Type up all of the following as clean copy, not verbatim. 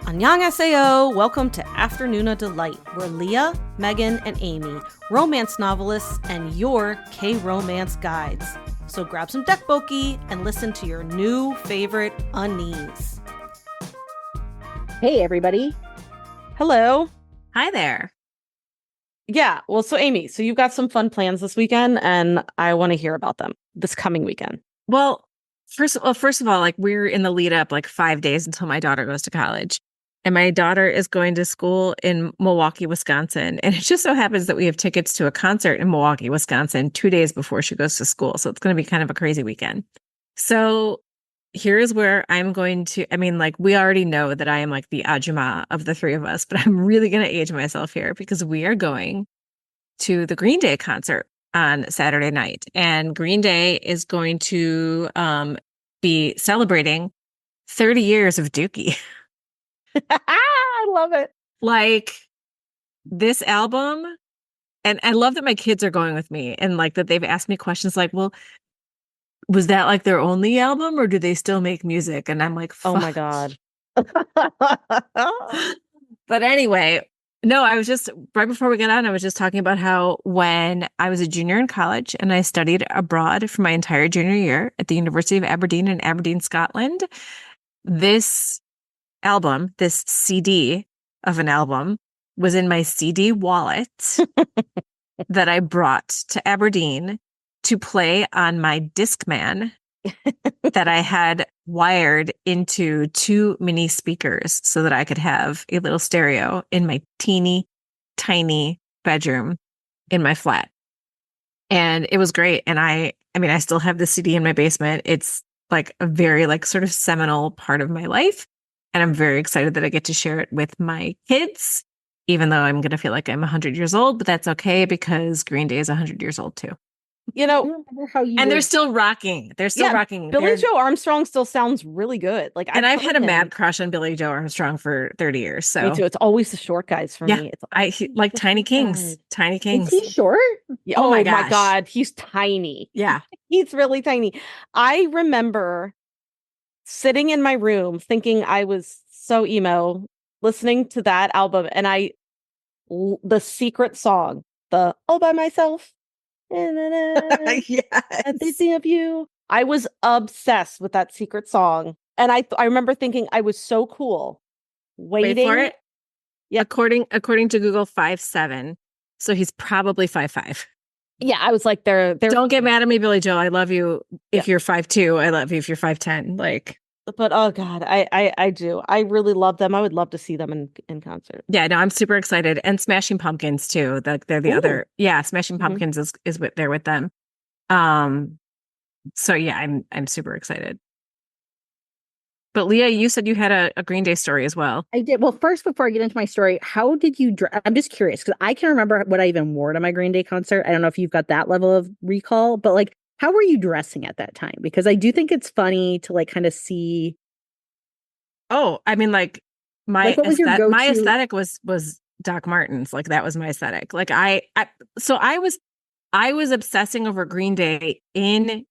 Annyeonghaseyo! Welcome to Afternoona Delight, where Leah, Megan, and Amy, romance novelists and your K-romance guides. So grab some dekboki and listen to your new favorite unnies. Hey, everybody. Hello. Hi there. Yeah, well, so Amy, so you've got some fun plans this weekend, and I want to hear about them this coming weekend. Well, first of all, like we're in the lead up like 5 days until my daughter goes to college. And my daughter is going to school in Milwaukee, Wisconsin. And it just so happens that we have tickets to a concert in Milwaukee, Wisconsin, 2 days before she goes to school. So it's going to be kind of a crazy weekend. So here's where I'm going to, we already know that I am like the Ajumma of the three of us, but I'm really going to age myself here because we are going to the Green Day concert on Saturday night. And Green Day is going to be celebrating 30 years of Dookie. I love it. Like this album, and I love that my kids are going with me and like that they've asked me questions like, well, was that like their only album or do they still make music? And I'm like, oh my God. But anyway, no, I was just right before we got on, I was just talking about how when I was a junior in college and I studied abroad for my entire junior year at the University of Aberdeen in Aberdeen, Scotland, this album, this CD of an album, was in my CD wallet that I brought to Aberdeen to play on my Discman that I had wired into 2 mini speakers so that I could have a little stereo in my teeny tiny bedroom in my flat. And it was great. And I still have the CD in my basement. It's like a very like sort of seminal part of my life. And I'm very excited that I get to share it with my kids, even though I'm going to feel like I'm 100 years old, but that's okay because Green Day is 100 years old too. You know, and they're still rocking. They're still rocking. Billie Joe Armstrong still sounds really good. Like, I've had a mad crush on Billie Joe Armstrong for 30 years. So me too. It's always the short guys for me. It's like Tiny Kings. Guys. Tiny Kings. Is he short? Yeah, oh my God, he's tiny. Yeah, he's really tiny. I remember sitting in my room thinking I was so emo, listening to that album, and the secret song, the All by Myself. Yes. And thinking of you. I was obsessed with that secret song. And I remember thinking I was so cool. Waiting for it. Yeah. According to Google, 5'7". So he's probably 5'5". Yeah, I was like, they're Don't get mad at me, Billie Joe. I love you if you're 5'2". I love you if you're 5'10". Like, but oh God, I do. I really love them. I would love to see them in concert. Yeah, no, I'm super excited. And Smashing Pumpkins too. They're the other. Yeah, Smashing Pumpkins is there with them. So yeah, I'm super excited. But Leah, you said you had a Green Day story as well. I did. Well, first, before I get into my story, how did you dress? I'm just curious because I can remember what I even wore to my Green Day concert. I don't know if you've got that level of recall, but like, how were you dressing at that time? Because I do think it's funny to like kind of see. Oh, I mean, like my aesthetic was Doc Martens. Like that was my aesthetic. Like I was obsessing over Green Day in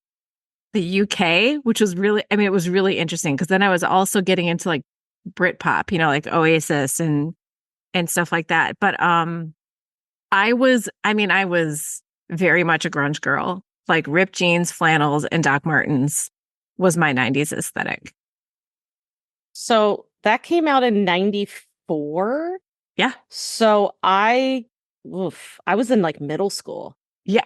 the UK, which was really, it was really interesting because then I was also getting into like Britpop, like Oasis and stuff like that. But I was very much a grunge girl. Like ripped jeans, flannels, and Doc Martens was my 90s aesthetic. So that came out in 94. Yeah. So I was in like middle school. Yeah.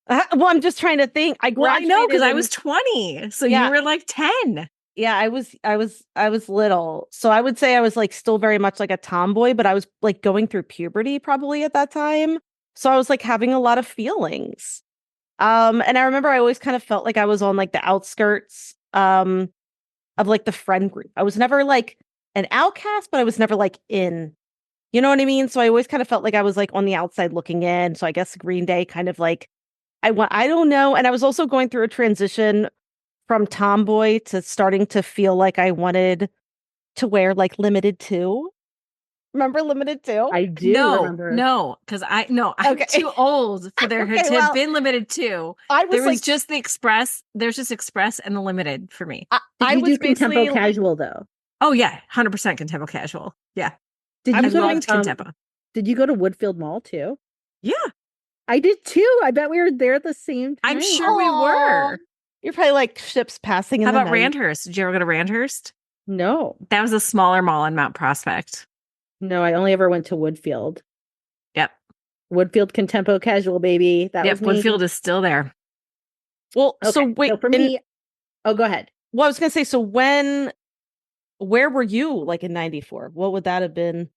Well, I'm just trying to think. I know because I was 20. So you were like 10. Yeah, I was little. So I would say I was like still very much like a tomboy, but I was like going through puberty probably at that time. So I was like having a lot of feelings. And I remember I always kind of felt like I was on like the outskirts of like the friend group. I was never like an outcast, but I was never like in. You know what I mean? So I always kind of felt like I was like on the outside looking in. So I guess Green Day kind of like I don't know. And I was also going through a transition from tomboy to starting to feel like I wanted to wear like Limited 2. Remember Limited 2? I do remember. No, because I'm too old for there to have been Limited 2. There's just Express and the Limited for me. I was do contemporary casual though. Oh yeah, 100% contempo casual. Yeah, Did I you go loved to contempo. Did you go to Woodfield Mall too? Yeah, I did too. I bet we were there at the same I'm time. sure we were. You're probably like ships passing in How the about night. Randhurst? Did you ever go to Randhurst? No, That was a smaller mall in Mount Prospect. no, I only ever went to Woodfield. Yep. Woodfield Contempo Casual, baby. That Yep. was me. Woodfield is still there. Well, Okay. so wait, So for me, oh, go ahead. well, I was gonna say, so where were you like in 94? What would that have been?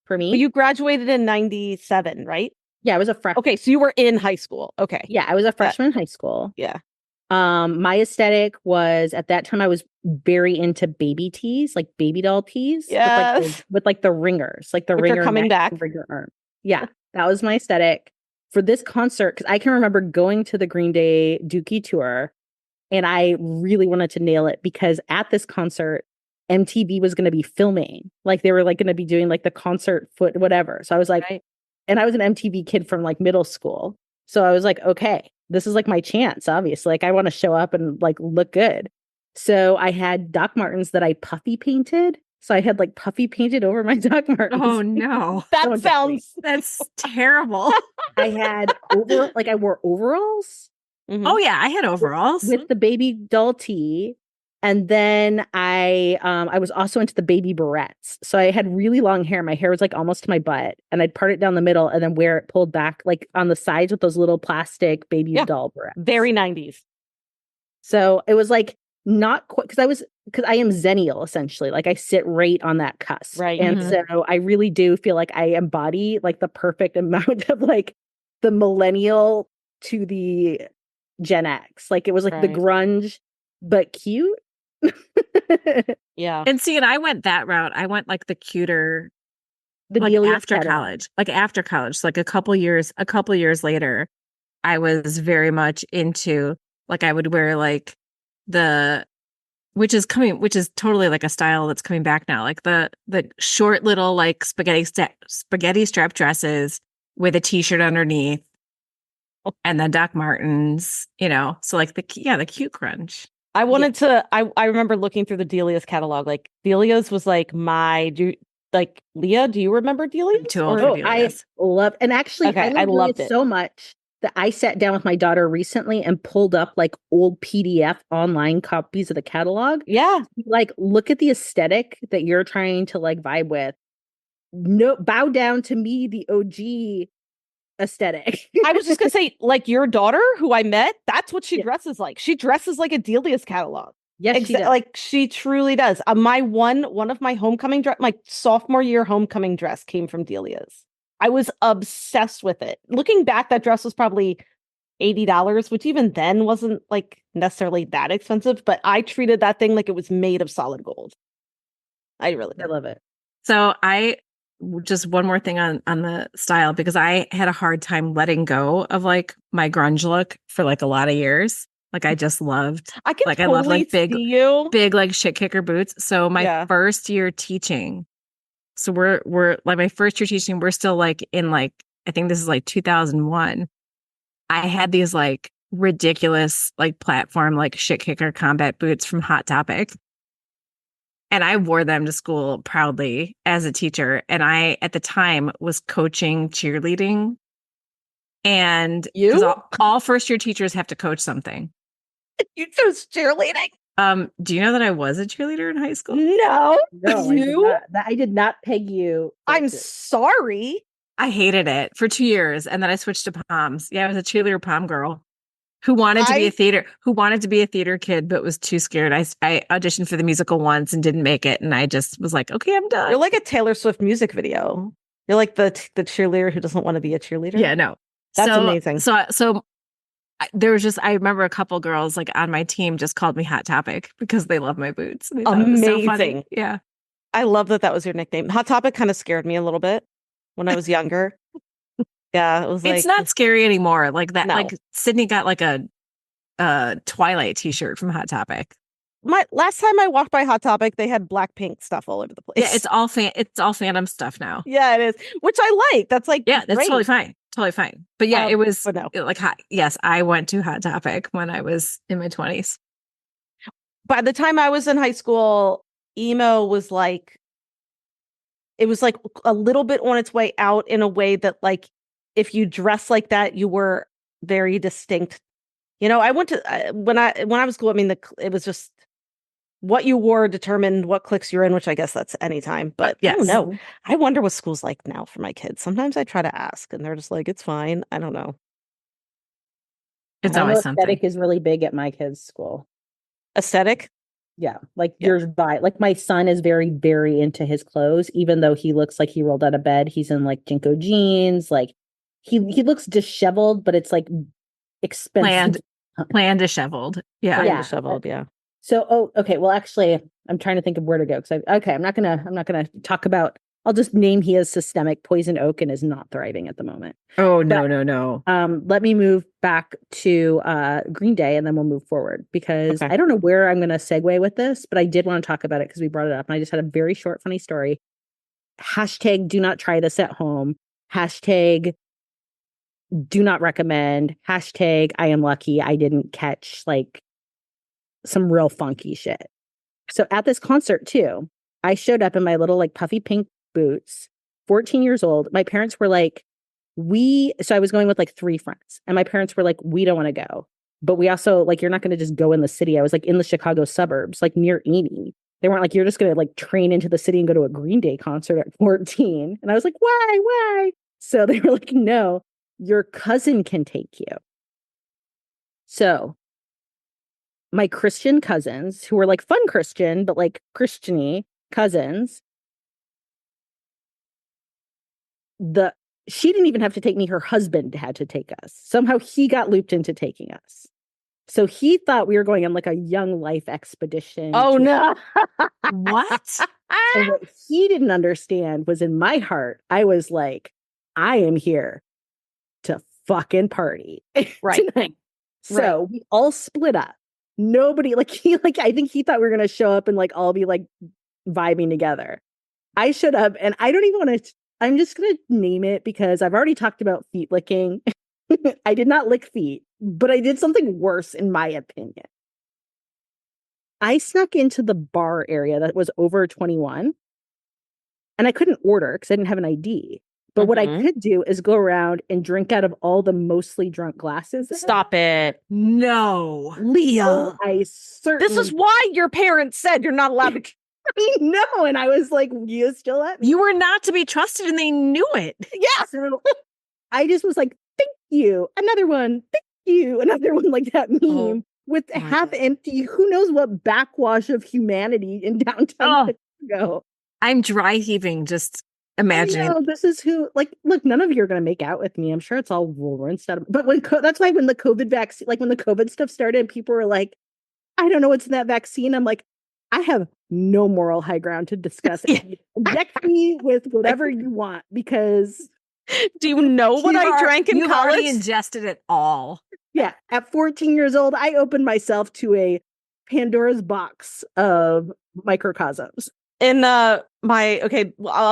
For me, Well, you graduated in 97, right? yeah, I was a freshman. Okay, so you were in high school. Okay. Yeah, I was a freshman in high school. Yeah. My aesthetic was at that time I was very into baby tees, like baby doll tees Yes. with like the ringers, like the Which are ringer coming neck, back. ringer arm. Yeah, that was my aesthetic for this concert because I can remember going to the Green Day Dookie tour and I really wanted to nail it because at this concert MTV was going to be filming, like they were like going to be doing like the concert foot whatever. So I was like, Right. and I was an MTV kid from like middle school. So I was like, okay, this is like my chance, obviously. Like I want to show up and like look good. So I had Doc Martens that I puffy painted. So I had like puffy painted over my Doc Martens. Oh no. That sounds That's terrible. I had I wore overalls Oh yeah, I had overalls. with the baby doll tee. And then I was also into the baby barrettes. So I had really long hair. My hair was like almost to my butt. And I'd part it down the middle and then wear it pulled back like on the sides with those little plastic baby doll barrettes. very 90s. So it was like not quite because I am Zennial essentially. Like I sit right on that cusp. Right. And Mhm. so I really do feel like I embody like the perfect amount of like the millennial to the Gen X. Like it was like the Right. grunge, but cute. Yeah. And see, and I went that route. I went like the cuter, The like Delia's after catalog. college, like after college, so like a couple years later, I was very much into like I would wear like the which is totally like a style that's coming back now, like the short little like spaghetti strap dresses with a t-shirt underneath, and then Doc Martens, so like the cute grunge. I wanted to I remember looking through the Delia's catalog. Like Delia's was like like Leah, do you remember Delia's? I'm too old for I Delia's. love, and actually, Okay, I I loved Delia's it. so much that I sat down with my daughter recently and pulled up like old PDF online copies of the catalog. Yeah. Like, look at the aesthetic that you're trying to like vibe with. No, bow down to me, the OG aesthetic. I was just gonna say, like your daughter who I met, that's what she Yeah. dresses like. She dresses like a Delia's catalog. Yes, she does. Like she truly does. My one of my homecoming dress, my sophomore year homecoming dress came from Delia's. I was obsessed with it. Looking back, that dress was probably $80, which even then wasn't like necessarily that expensive, but I treated that thing like it was made of solid gold. I really I did. love it. So just one more thing on the style, because I had a hard time letting go of like my grunge look for like a lot of years. Like I just loved, I can like totally I love like see you. big like shit kicker boots. So my Yeah. first year teaching, so we're like my first year teaching, we're still like in like, I think this is like 2001. I had these like ridiculous like platform like shit kicker combat boots from Hot Topic. And I wore them to school proudly as a teacher. And I, at the time, was coaching cheerleading. And 'cause You? all first year teachers have to coach something. You chose cheerleading? Do you know that I was a cheerleader in high school? No. No, You? I did not peg you. I'm sorry. I hated it for 2 years. And then I switched to poms. Yeah, I was a cheerleader pom girl who wanted to be a theater kid, but was too scared. I auditioned for the musical once and didn't make it. And I just was like, okay, I'm done. You're like a Taylor Swift music video. You're like the cheerleader who doesn't want to be a cheerleader. Yeah, no. That's amazing. So there was I remember a couple girls like on my team just called me Hot Topic because they love my boots. They thought it was so funny. Amazing. Yeah. I love that was your nickname. Hot Topic kind of scared me a little bit when I was younger. Yeah, it was like It's not scary anymore. Like that, No. like Sydney got like a Twilight t-shirt from Hot Topic. my last time I walked by Hot Topic, they had Blackpink stuff all over the place. Yeah, it's all Phantom stuff now. Yeah, it is. Which I like. That's like Yeah, that's great. totally fine. Totally fine. But yeah, it was but no. like hot. Yes, I went to Hot Topic when I was in my 20s. By the time I was in high school, emo was like, it was like a little bit on its way out in a way that like if you dress like that, you were very distinct. You know, I went to when I was cool. I mean, it was just what you wore determined what cliques you're in, which I guess that's anytime. But I don't Yes. know. I wonder what school's like now for my kids. Sometimes I try to ask, and they're just like, "It's fine." I don't know. It's I know always something. aesthetic is really big at my kids' school. Aesthetic. Yeah, like Yeah. yours by like my son is very, very into his clothes, even though he looks like he rolled out of bed. He's in like Jinko jeans, like he looks disheveled, but it's like expensive. Planned disheveled. Yeah. Plain Yeah. disheveled. Yeah. So, okay. Well, actually, I'm trying to think of where to go because I'm not gonna talk about. I'll just name he has systemic poison oak and is not thriving at the moment. Oh, no. Let me move back to Green Day and then we'll move forward because Okay. I don't know where I'm going to segue with this, but I did want to talk about it because we brought it up and I just had a very short, funny story. Hashtag do not try this at home. Hashtag do not recommend. Hashtag I am lucky I didn't catch like some real funky shit. So at this concert too, I showed up in my little like puffy pink boots, 14 years old. My parents were like, so I was going with like 3 friends and my parents were like, we don't want to go. But we also like, you're not going to just go in the city. I was like in the Chicago suburbs, like near Amy. They weren't like, you're just going to like train into the city and go to a Green Day concert at 14. And I was like, why? So they were like, no, your cousin can take you. So my Christian cousins who were like fun Christian, but like Christian-y cousins, she didn't even have to take me. Her husband had to take us. Somehow he got looped into taking us. So he thought we were going on like a young life expedition. Oh no. What? And what he didn't understand was in my heart, I was like, I am here to fucking party Right. tonight. So we all split up. Nobody I think he thought we were gonna show up and like all be like vibing together. I showed up and I don't even want to. I'm just gonna name it because I've already talked about feet licking. I did not lick feet, but I did something worse in my opinion. I snuck into the bar area that was over 21 and I couldn't order because I didn't have an ID. But what I could do is go around and drink out of all the mostly drunk glasses. Stop it. No. Leah. So I certainly. This is why your parents said you're not allowed to. No, and I was like, you still let me. You were not to be trusted and they knew it. Yeah. So I just was like, thank you. Another one. Thank you. Another one like that meme with half empty, who knows what backwash of humanity in downtown Chicago. I'm dry heaving just imagining. No, this is who, like, look, none of you are going to make out with me. I'm sure it's all rinsed out of, but that's why when the COVID vaccine, like when the COVID stuff started, people were like, I don't know what's in that vaccine. I'm like, I have no moral high ground to discuss it. Inject me with whatever you want because. Do you know what I drank in you've college? Already ingested it all. Yeah. At 14 years old, I opened myself to a Pandora's box of microcosms. In I'll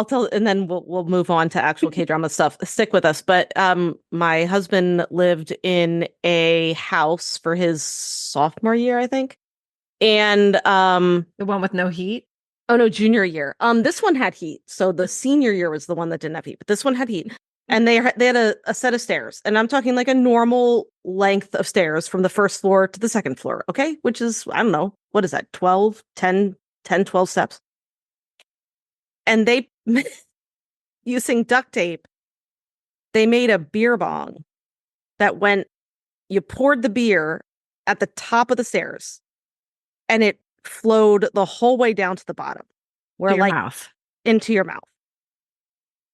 tell, and then we'll move on to actual K-drama stuff. Stick with us, but my husband lived in a house for his sophomore year, I think, and the one with no heat. Oh no, junior year. This one had heat, so the senior year was the one that didn't have heat, but this one had heat, and they had a set of stairs, and I'm talking like a normal length of stairs from the first floor to the second floor, okay, which is, I don't know, what is that, 10, 12 steps. And they, using duct tape, they made a beer bong that you poured the beer at the top of the stairs and it flowed the whole way down to the bottom. Where your mouth. Into your mouth.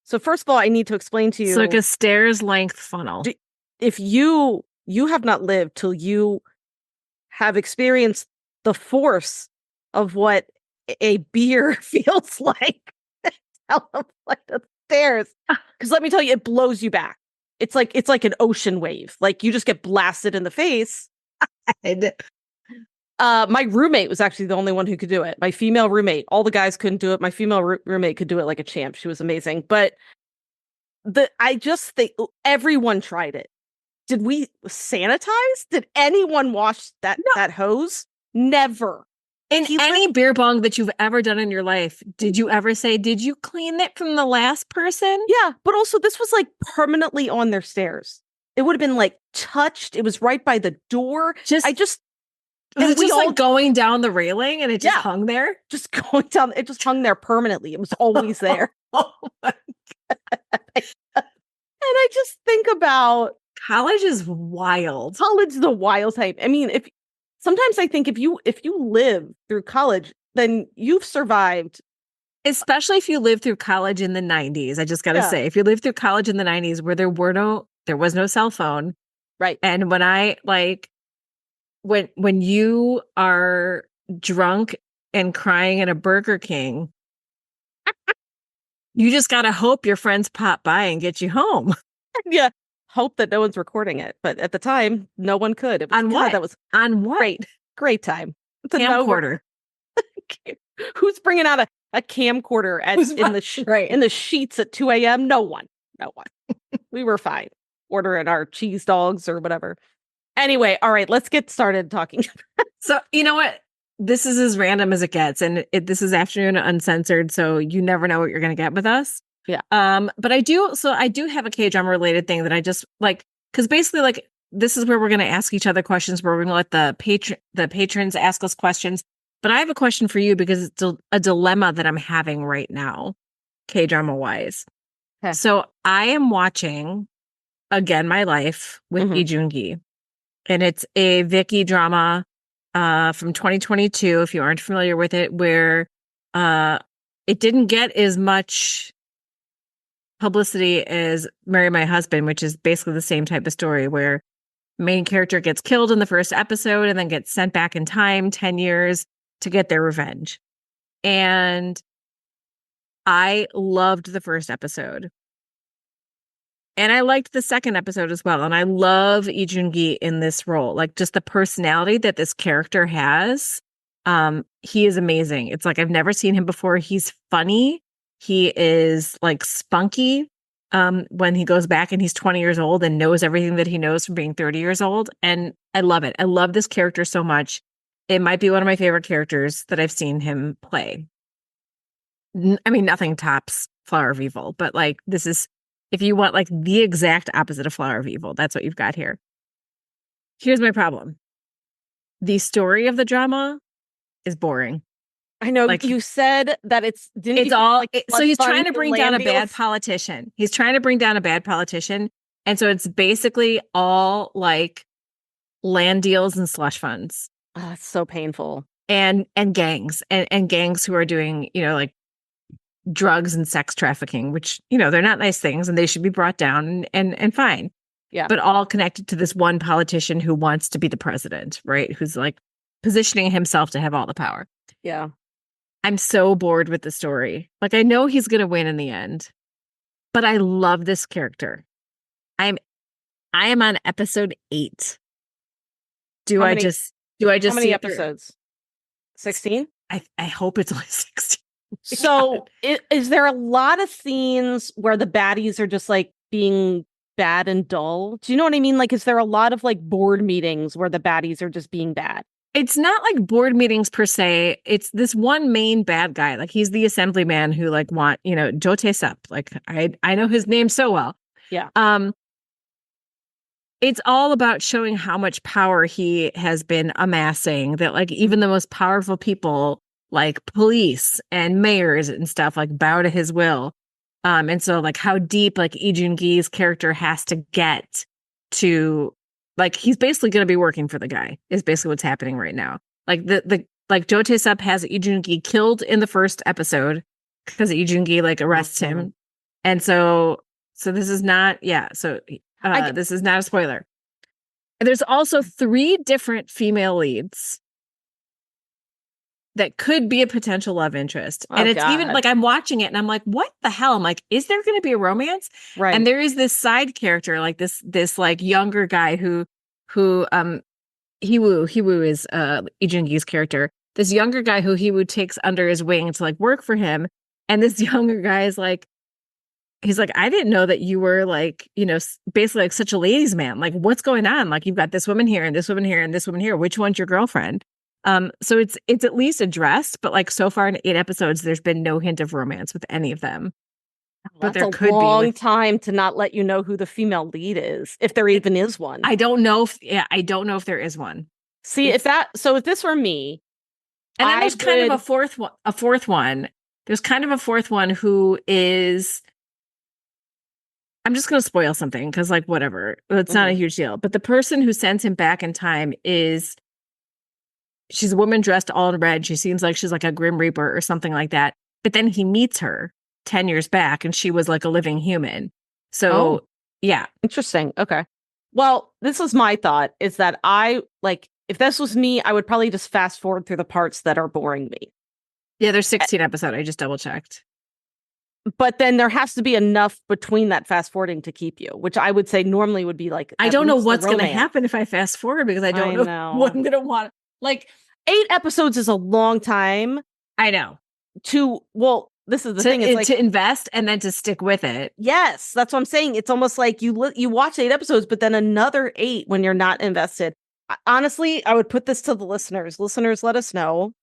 So first of all, I need to explain to you. It's like a stairs length funnel. If you have not lived till you have experienced the force of what a beer feels like. Like the stairs, because let me tell you, it blows you back. It's like an ocean wave. Like you just get blasted in the face. My roommate was actually the only one who could do it. My female roommate, all the guys couldn't do it. My female roommate could do it like a champ. She was amazing. But I just think everyone tried it. Did we sanitize? Did anyone wash that hose? Never. In any beer bong that you've ever done in your life, did you ever say, did you clean it from the last person? Yeah, but also this was like permanently on their stairs. It would have been like touched. It was right by the door. Was it just like going down the railing and it just hung there? Just going down. It just hung there permanently. It was always there. Oh my God. And I just think about college is wild. College is a wild type. I mean, sometimes I think if you live through college, then you've survived. Especially if you lived through college in the 90s. I just got to say, if you lived through college in the 90s where there was no cell phone. Right. And when you are drunk and crying in a Burger King, you just got to hope your friends pop by and get you home. Yeah. Hope that no one's recording it. But at the time, no one could. It was, on what? That was on what? Great time. It's a camcorder. Who's bringing out a camcorder in the sheets at 2 a.m.? No one. We were fine. Ordering our cheese dogs or whatever. Anyway, all right, let's get started talking. So, you know what? This is as random as it gets. And this is Afternoona Uncensored. So you never know what you're going to get with us. Yeah. But I do have a K-drama related thing that I just like, because basically like, this is where we're going to ask each other questions, where we're going to let the patrons ask us questions. But I have a question for you because it's a dilemma that I'm having right now, K-drama wise. Okay. So I am watching Again My Life with Lee Joon-gi. And it's a Vicky drama from 2022, if you aren't familiar with it, where it didn't get as much publicity as Marry My Husband, which is basically the same type of story where main character gets killed in the first episode and then gets sent back in time 10 years to get their revenge. And I loved the first episode. And I liked the second episode as well. And I love Lee Joon-gi in this role. Like just the personality that this character has. He is amazing. It's like I've never seen him before. He's funny. He is like spunky when he goes back and he's 20 years old and knows everything that he knows from being 30 years old. And I love it. I love this character so much. It might be one of my favorite characters that I've seen him play. I mean, nothing tops Flower of Evil, but like this is, if you want like the exact opposite of Flower of Evil, that's what you've got here. Here's my problem. The story of the drama is boring. I know, like you said that so he's trying to bring down a bad politician. He's trying to bring down a bad politician. And so it's basically all like land deals and slush funds. Oh, it's so painful. And gangs and gangs who are doing, like drugs and sex trafficking, which, they're not nice things and they should be brought down and fine. Yeah. But all connected to this one politician who wants to be the president, right? Who's like positioning himself to have all the power. Yeah. I'm so bored with the story. Like I know he's going to win in the end, but I love this character. I am on episode 8. How many episodes? 16? I hope it's only 16. So is there a lot of scenes where the baddies are just like being bad and dull? Do you know what I mean? Like, is there a lot of like board meetings where the baddies are just being bad? It's not like board meetings per se. It's this one main bad guy. Like he's the assemblyman who like Jo Tae-sup. Like I know his name so well. Yeah. It's all about showing how much power he has been amassing, that like even the most powerful people like police and mayors and stuff like bow to his will. And so like how deep like Lee Joon-gi's character has to get to like he's basically going to be working for the guy is basically what's happening right now. Like like Jo Tae-sup has Lee Joon-gi killed in the first episode because Lee Joon-gi like arrests him. And so this is not this is not a spoiler. There's also 3 different female leads that could be a potential love interest. And it's even like I'm watching it and I'm like, what the hell? I'm like, is there going to be a romance? Right. And there is this side character, like this like younger guy who Hiwoo is Lee Joon-gi's character. This younger guy who Hiwoo takes under his wing to like work for him. And this younger guy is like, he's like, I didn't know that you were like, basically like such a ladies' man. Like, what's going on? Like, you've got this woman here and this woman here and this woman here. Which one's your girlfriend? So it's at least addressed, but like so far in 8 episodes, there's been no hint of romance with any of them. But That's there a could be long with, time to not let you know who the female lead is, if there even is one. I don't know if there is one. See, if this were me, and then there's kind of a fourth one. There's kind of a fourth one who is, I'm just going to spoil something because like whatever, it's not a huge deal. But the person who sends him back in time she's a woman dressed all in red. She seems like she's like a Grim Reaper or something like that. But then he meets her 10 years back and she was like a living human. So yeah. Interesting. Okay. Well, this was my thought, is that if this was me, I would probably just fast forward through the parts that are boring me. Yeah, there's 16 episodes. I just double checked. But then there has to be enough between that fast forwarding to keep you, which I would say normally would be like, I don't know what's going to happen if I fast forward because I don't know what I'm going to want. Like 8 episodes is a long time. I know. This is the thing. It's like to invest and then to stick with it. Yes, that's what I'm saying. It's almost like you watch 8 episodes, but then another 8 when you're not invested. Honestly, I would put this to the listeners. Listeners, let us know.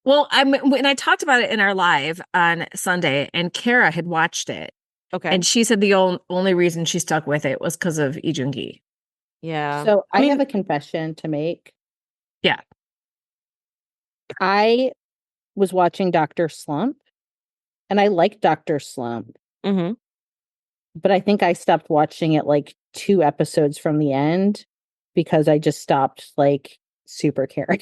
Well, when I talked about it in our live on Sunday, and Kara had watched it. Okay. And she said the only reason she stuck with it was because of Lee Joon-gi. Yeah. So I have a confession to make. Yeah. I was watching Dr. Slump, and I liked Dr. Slump. Mm-hmm. But I think I stopped watching it like 2 episodes from the end because I just stopped like super caring.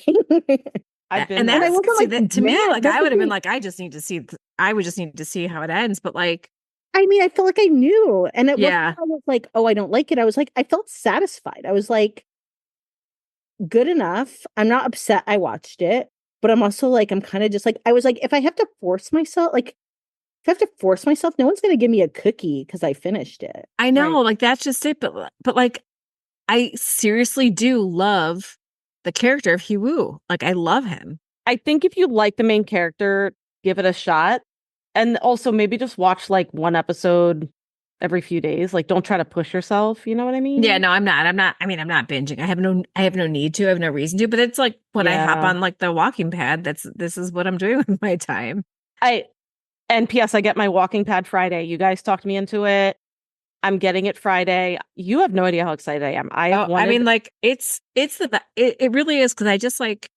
And that's to me, like I would have been like, I would just need to see how it ends. But like, I mean, I felt like I knew, and it wasn't I was like, oh, I don't like it. I was like, I felt satisfied. I was like, good enough. I'm not upset I watched it, but I'm also like, I'm kind of just like, I was like, if I have to force myself, no one's going to give me a cookie because I finished it. I know, like that's just it. But like, I seriously do love the character of Hee-woo. Like, I love him. I think if you like the main character, give it a shot. And also maybe just watch like 1 episode every few days. Like, don't try to push yourself. You know what I mean? Yeah, no, I'm not. I'm not binging. I have no need to. I have no reason to. But it's like when I hop on like the walking pad, this is what I'm doing with my time. And P.S. I get my walking pad Friday. You guys talked me into it. I'm getting it Friday. You have no idea how excited I am. I mean, like it really is, because I just like,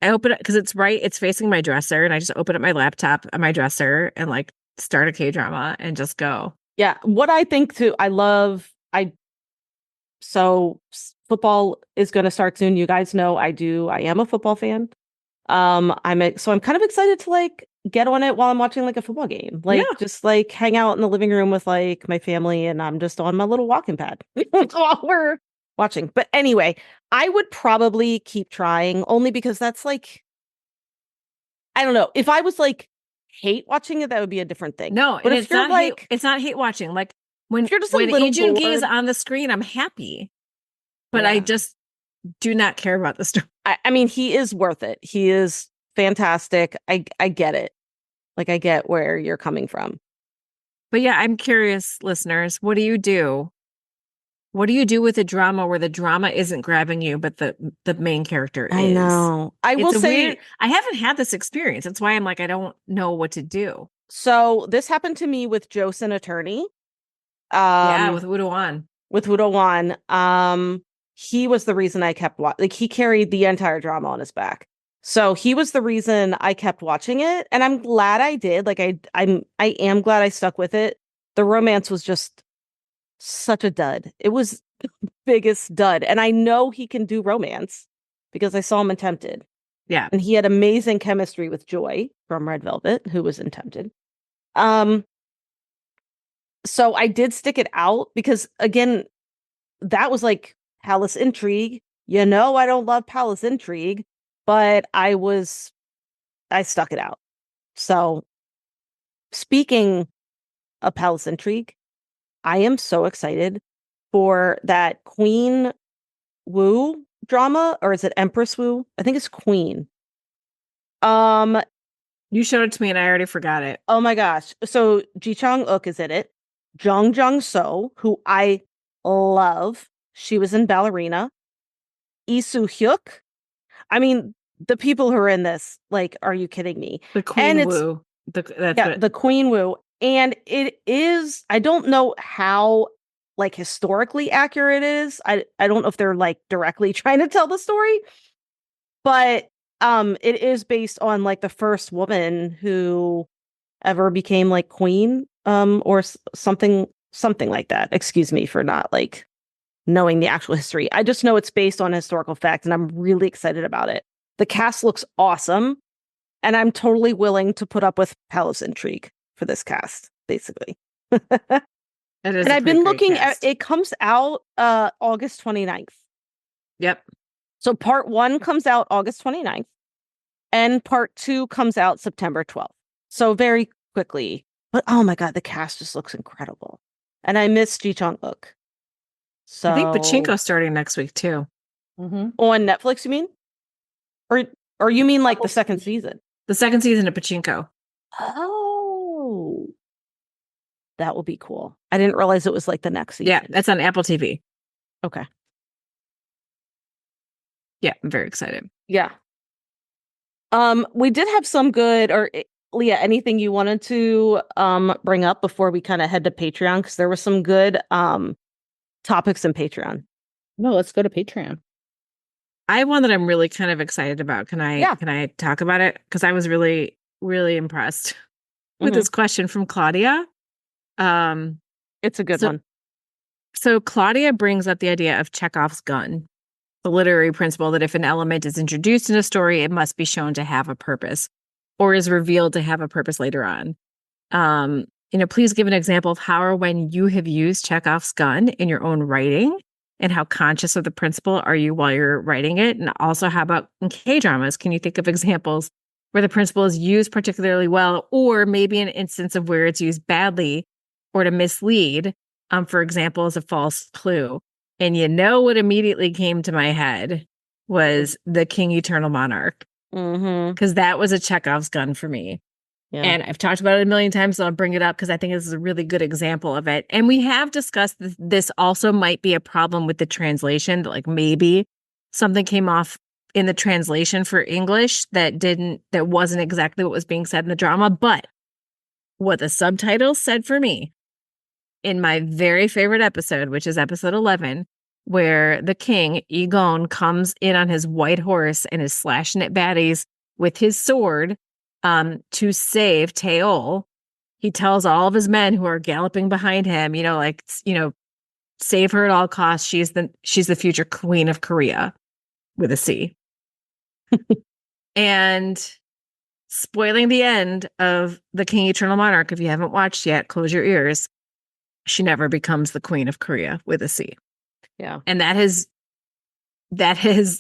I open it because it's facing my dresser, and I just open up my laptop on my dresser and like start a K-drama and just go. Yeah. What I think too, so football is going to start soon. You guys know I am a football fan. So I'm kind of excited to like get on it while I'm watching like a football game, like just like hang out in the living room with like my family, and I'm just on my little walking pad while we're watching. But anyway, I would probably keep trying, only because that's like, I don't know, if I was like hate watching it, that would be a different thing. No, but and it's not like it's not hate watching. Like when Lee Joon-gi is on the screen, I'm happy, but I just do not care about the story. I mean, he is worth it. He is fantastic. I get it. Like, I get where you're coming from. But yeah, I'm curious, listeners, what do you do? What do you do with a drama where the drama isn't grabbing you, but the main character is? I know. I will say, I haven't had this experience. That's why I'm like, I don't know what to do. So this happened to me with Joseon Attorney. With Woo Do-won. With Woo Do-won. He was the reason I kept watching. Like, he carried the entire drama on his back. So he was the reason I kept watching it, and I'm glad I did. Like, I am glad I stuck with it. The romance was just such a dud. It was the biggest dud, and I know he can do romance because I saw him in Tempted. Yeah, and he had amazing chemistry with Joy from Red Velvet, who was in Tempted. So I did stick it out because, again, that was like palace intrigue. You know, I don't love palace intrigue. But I stuck it out. So, speaking of palace intrigue, I am so excited for that Queen Wu drama, or is it Empress Wu? I think it's Queen. You showed it to me and I already forgot it. Oh my gosh. So Ji Chang-wook is in it. Jung Jung-so, who I love. She was in Ballerina. Lee Soo-hyuk. I mean, the people who are in this, like, are you kidding me? The Queen Woo. The Queen Woo. And it is, I don't know how like historically accurate it is. I don't know if they're like directly trying to tell the story, but it is based on like the first woman who ever became like queen, or something like that. Excuse me for not like knowing the actual history. I just know it's based on historical fact, and I'm really excited about it. The cast looks awesome, and I'm totally willing to put up with palace intrigue for this cast, basically. And I've been looking at it. Comes out August 29th. Yep. So part 1 comes out August 29th, and part 2 comes out September 12th. So very quickly. But oh my god, the cast just looks incredible. And I miss Ji Chang-wook. So I think Pachinko's starting next week too. On Netflix, you mean? Or you mean like the second season? The second season of Pachinko. Oh. That will be cool. I didn't realize it was like the next season. Yeah, that's on Apple TV. Okay. Yeah, I'm very excited. Yeah. We did have some good, or Leah, anything you wanted to bring up before we kind of head to Patreon? Because there were some good topics in Patreon. No, let's go to Patreon. I have one that I'm really kind of excited about. Can I talk about it? Because I was really, really impressed with this question from Claudia. It's a good one. So Claudia brings up the idea of Chekov's gun, the literary principle that if an element is introduced in a story, it must be shown to have a purpose or is revealed to have a purpose later on. Please give an example of how or when you have used Chekov's gun in your own writing, and how conscious of the principle are you while you're writing it? And also, how about in K-dramas? Can you think of examples where the principle is used particularly well, or maybe an instance of where it's used badly or to mislead, for example, as a false clue? And what immediately came to my head was the King Eternal Monarch. Because that was a Chekov's gun for me. Yeah. And I've talked about it a million times, so I'll bring it up because I think this is a really good example of it. And we have discussed this also might be a problem with the translation, that like maybe something came off in the translation for English that wasn't exactly what was being said in the drama. But what the subtitles said for me in my very favorite episode, which is episode 11, where the king, Egon, comes in on his white horse and is slashing at baddies with his sword to save Teol. He tells all of his men who are galloping behind him, save her at all costs. She's the future queen of Korea with a C. And spoiling the end of The King Eternal Monarch, if you haven't watched yet, close your ears. She never becomes the queen of Korea with a C. Yeah. And that has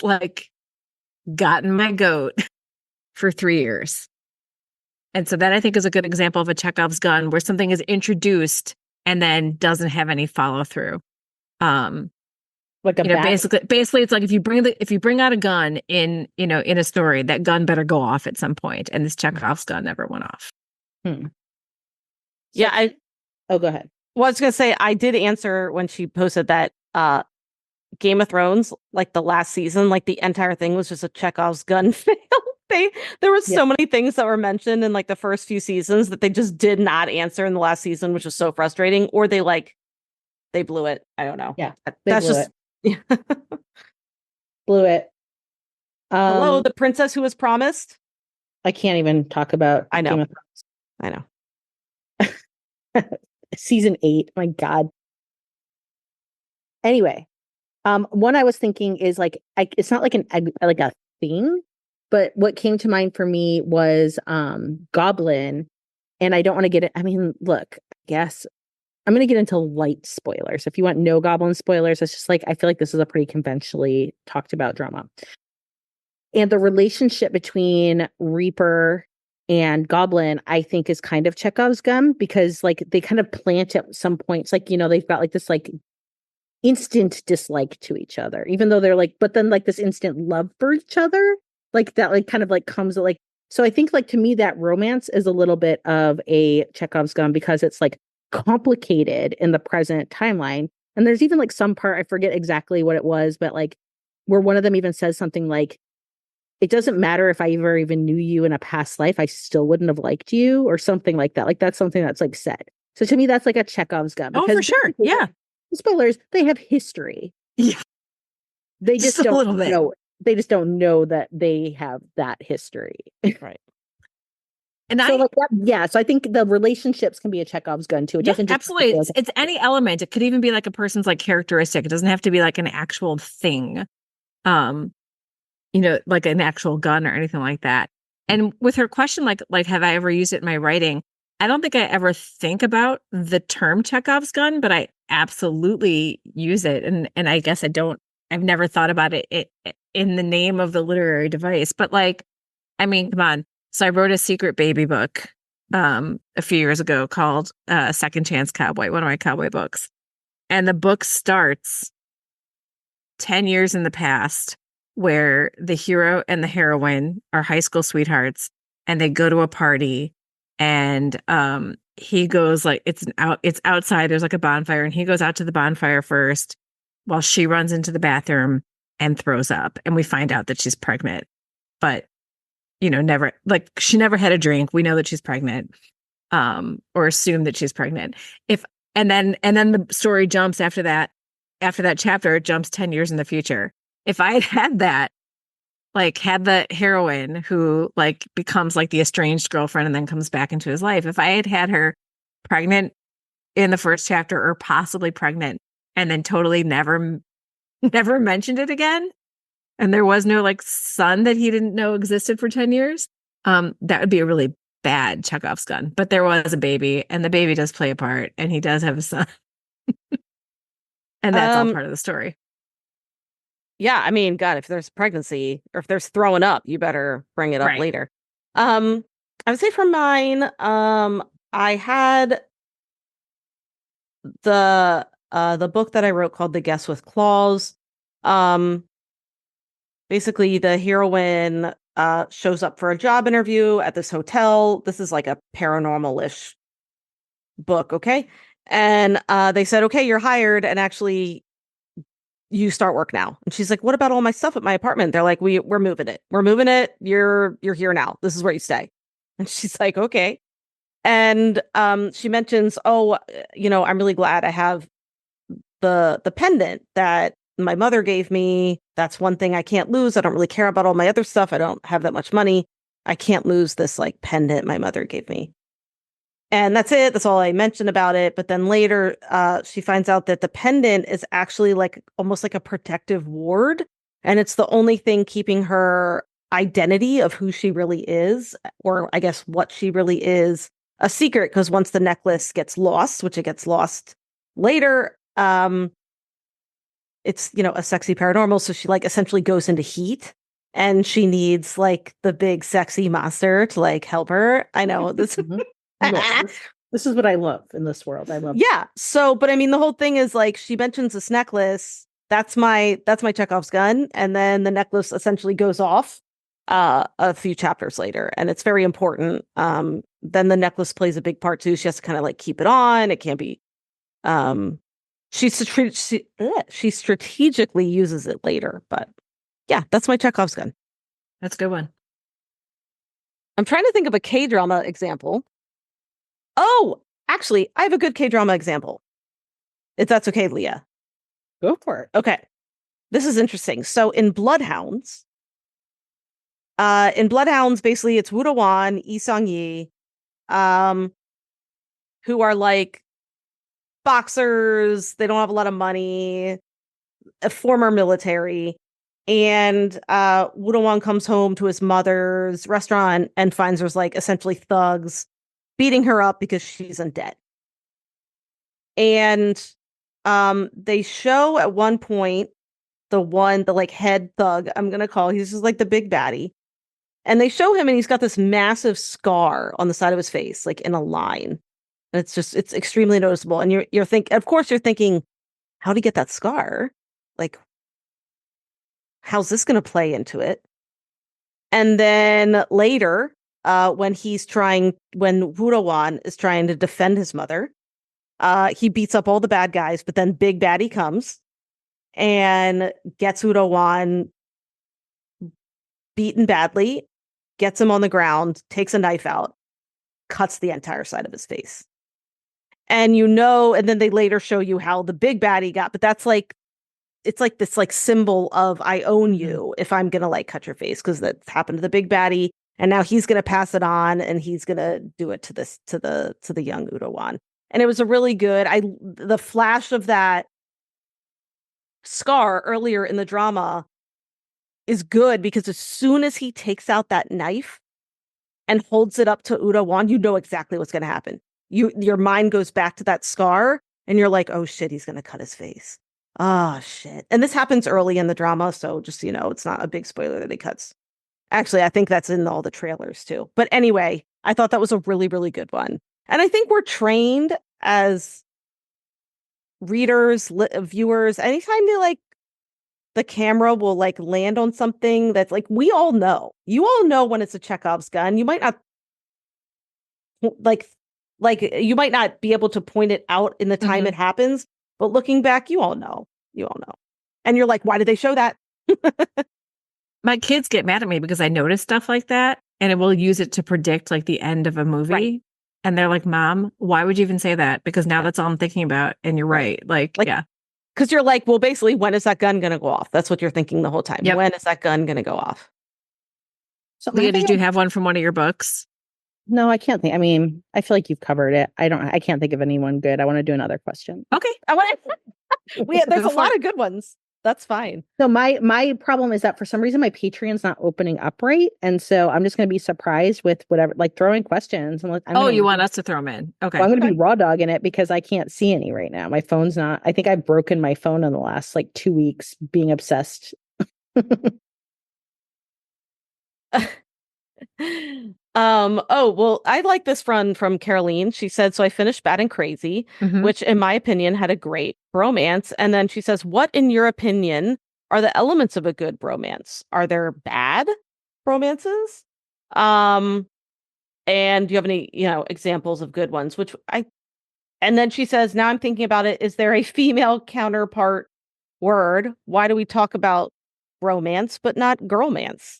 like gotten my goat for 3 years. And so that I think is a good example of a Chekov's gun where something is introduced and then doesn't have any follow through. Like basically it's like if you bring out a gun in a story, that gun better go off at some point. And this Chekhov's gun never went off. Yeah. Go ahead. Well, I was going to say, I did answer when she posted that Game of Thrones, like the last season, like the entire thing was just a Chekhov's gun fail. There were so many things that were mentioned in like the first few seasons that they just did not answer in the last season, which was so frustrating. Or they blew it. I don't know. Yeah, that's just blew it. Hello, the princess who was promised. I can't even talk about. I know. Game of Thrones. I know. Season 8. My God. Anyway, one I was thinking is like it's not like a thing, but what came to mind for me was Goblin, and I don't want to get it. I mean, look, I guess I'm going to get into light spoilers. If you want no Goblin spoilers, it's just like I feel like this is a pretty conventionally talked about drama, and the relationship between Reaper and Goblin, I think, is kind of Chekhov's gun because like they kind of plant at some points, like they've got like this like instant dislike to each other, even though they're like, but then like this instant love for each other, like that, like kind of like comes like. So I think like to me that romance is a little bit of a Chekhov's gun because it's like complicated in the present timeline, and there's even like some part I forget exactly what it was, but like where one of them even says something like, it doesn't matter if I ever even knew you in a past life, I still wouldn't have liked you, or something like that. Like, that's something that's like said. So to me, that's like a Chekhov's gun, Oh, because for sure. Yeah. spoilers, they have history. Yeah. They just a don't little bit. know. They just don't know that they have that history. Right. And So like that, yeah. So I think the relationships can be a Chekhov's gun too. It yeah, doesn't just absolutely. It's any element. It could even be like a person's like characteristic. It doesn't have to be like an actual thing. Like an actual gun or anything like that. And with her question, like have I ever used it in my writing? I don't think I ever think about the term Chekhov's gun, but I absolutely use it. And I guess I've never thought about it in the name of the literary device. But like, I mean, come on. So I wrote a secret baby book a few years ago called Second Chance Cowboy, one of my cowboy books. And the book starts 10 years in the past, where the hero and the heroine are high school sweethearts, and they go to a party, and he goes like it's outside, there's like a bonfire, and he goes out to the bonfire first while she runs into the bathroom and throws up, and we find out that she's pregnant. But never, like, she never had a drink. We know that she's pregnant, or assume that she's pregnant. And then the story jumps after that chapter, it jumps 10 years in the future. If I had that, like, had the heroine who like becomes like the estranged girlfriend and then comes back into his life, if I had her pregnant in the first chapter, or possibly pregnant, and then totally never mentioned it again, and there was no like son that he didn't know existed for 10 years, that would be a really bad Chekhov's gun. But there was a baby, and the baby does play a part, and he does have a son. And that's all part of the story. Yeah, I mean, God, if there's pregnancy or if there's throwing up, you better bring it up Right. later. I would say for mine, I had the book that I wrote called The Guest with Claws. Basically the heroine shows up for a job interview at this hotel. This is like a paranormal-ish book, okay? And they said, okay, you're hired, and actually you start work now. And she's like, what about all my stuff at my apartment? They're like, we're moving it. We're moving it. You're here now. This is where you stay. And she's like, okay. And she mentions, oh, I'm really glad I have the pendant that my mother gave me. That's one thing I can't lose. I don't really care about all my other stuff. I don't have that much money. I can't lose this like pendant my mother gave me. And that's it. That's all I mentioned about it. But then later, she finds out that the pendant is actually like almost like a protective ward. And it's the only thing keeping her identity of who she really is, or I guess what she really is, a secret. Because once the necklace gets lost, which it gets lost later, it's, a sexy paranormal. So she like essentially goes into heat, and she needs like the big sexy monster to like help her. I know this. This is what I love in this world. I love. Yeah. So, but I mean, the whole thing is like she mentions this necklace. That's my Chekhov's gun, and then the necklace essentially goes off a few chapters later, and it's very important. Then the necklace plays a big part too. She has to kind of like keep it on. It can't be. She strategically uses it later, but yeah, that's my Chekhov's gun. That's a good one. I'm trying to think of a K-drama example. Oh, actually, I have a good K-drama example. If that's okay, Leah. Go for it. Okay. This is interesting. So in Bloodhounds, basically it's Woo Do-won, Lee Sung-yi, who are like boxers. They don't have a lot of money, a former military. And Woo Do-won comes home to his mother's restaurant and finds there's like essentially thugs beating her up because she's in debt. And they show at one point the like head thug, I'm gonna call, he's just like the big baddie. And they show him, and he's got this massive scar on the side of his face, like in a line. And it's extremely noticeable. And you're thinking, how'd he get that scar? Like, how's this gonna play into it? And then later, when Woo Do-won is trying to defend his mother, he beats up all the bad guys, but then Big Baddie comes and gets Woo Do-won beaten badly, gets him on the ground, takes a knife out, cuts the entire side of his face. And and then they later show you how the big baddie got, but that's like, it's like this like symbol of I own you if I'm gonna like cut your face, because that's happened to the big baddie, and now he's gonna pass it on and he's gonna do it to the young Udawan. And it was a really good, the flash of that scar earlier in the drama is good, because as soon as he takes out that knife and holds it up to Udawan, you know exactly what's gonna happen. Your mind goes back to that scar and you're like, oh shit, he's gonna cut his face. Oh shit. And this happens early in the drama, so just it's not a big spoiler that he cuts. Actually, I think that's in all the trailers too. But anyway, I thought that was a really, really good one. And I think we're trained as readers, viewers, anytime the camera will like land on something that's like, we all know. You all know when it's a Chekov's gun. You might not you might not be able to point it out in the time it happens, but looking back, you all know. And you're like, why did they show that? My kids get mad at me because I notice stuff like that, and it will use it to predict like the end of a movie. Right. And they're like, Mom, why would you even say that? Because now that's all I'm thinking about. And you're right. Like, yeah. Because you're like, well, basically, when is that gun going to go off? That's what you're thinking the whole time. Yep. When is that gun going to go off? So, Leah, did you have one from one of your books? No, I can't think. I mean, I feel like you've covered it. I can't think of anyone good. I want to do another question. Okay. There's a lot of good ones. That's fine. So my problem is that for some reason my Patreon's not opening up right, and so I'm just going to be surprised with whatever, like throwing questions. And you want us to throw them in? Okay. Well, I'm going to be raw dogging it because I can't see any right now. My phone's not. I think I've broken my phone in the last like 2 weeks being obsessed. I like this one from Caroline. She said, so I finished Bad and Crazy, which in my opinion had a great bromance. And then she says, what in your opinion are the elements of a good bromance? Are there bad romances? And do you have any, examples of good ones? And then she says, now I'm thinking about it. Is there a female counterpart word? Why do we talk about romance, but not girlmance?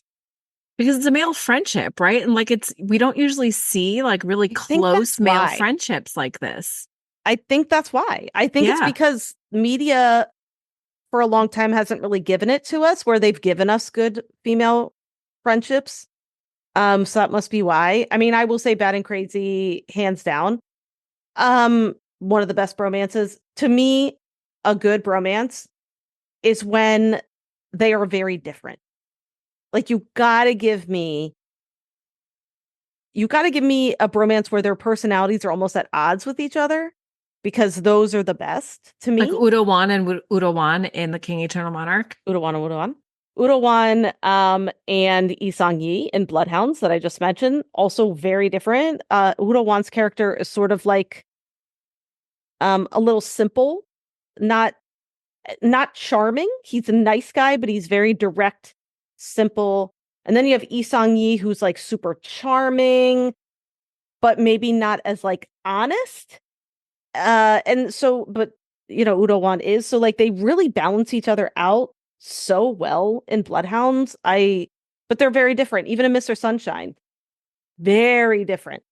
Because it's a male friendship, right? And like we don't usually see like really close male friendships like this. I think that's why. I think it's because media for a long time hasn't really given it to us, where they've given us good female friendships. So that must be why. I mean, I will say Bad and Crazy, hands down. One of the best bromances. To me, a good bromance is when they are very different. Like you gotta give me a bromance where their personalities are almost at odds with each other, because those are the best to me. Like Udawan and Udawan in The King Eternal Monarch. Udawan, and Yi Sang-yi in Bloodhounds that I just mentioned, also very different. Udawan's character is sort of like a little simple, not charming. He's a nice guy, but he's very direct, simple. And then you have Yi Sang-yi, who's like super charming, but maybe not as like honest. And so, but Udawan is, so like they really balance each other out so well in Bloodhounds. But they're very different. Even in Mr. Sunshine, very different.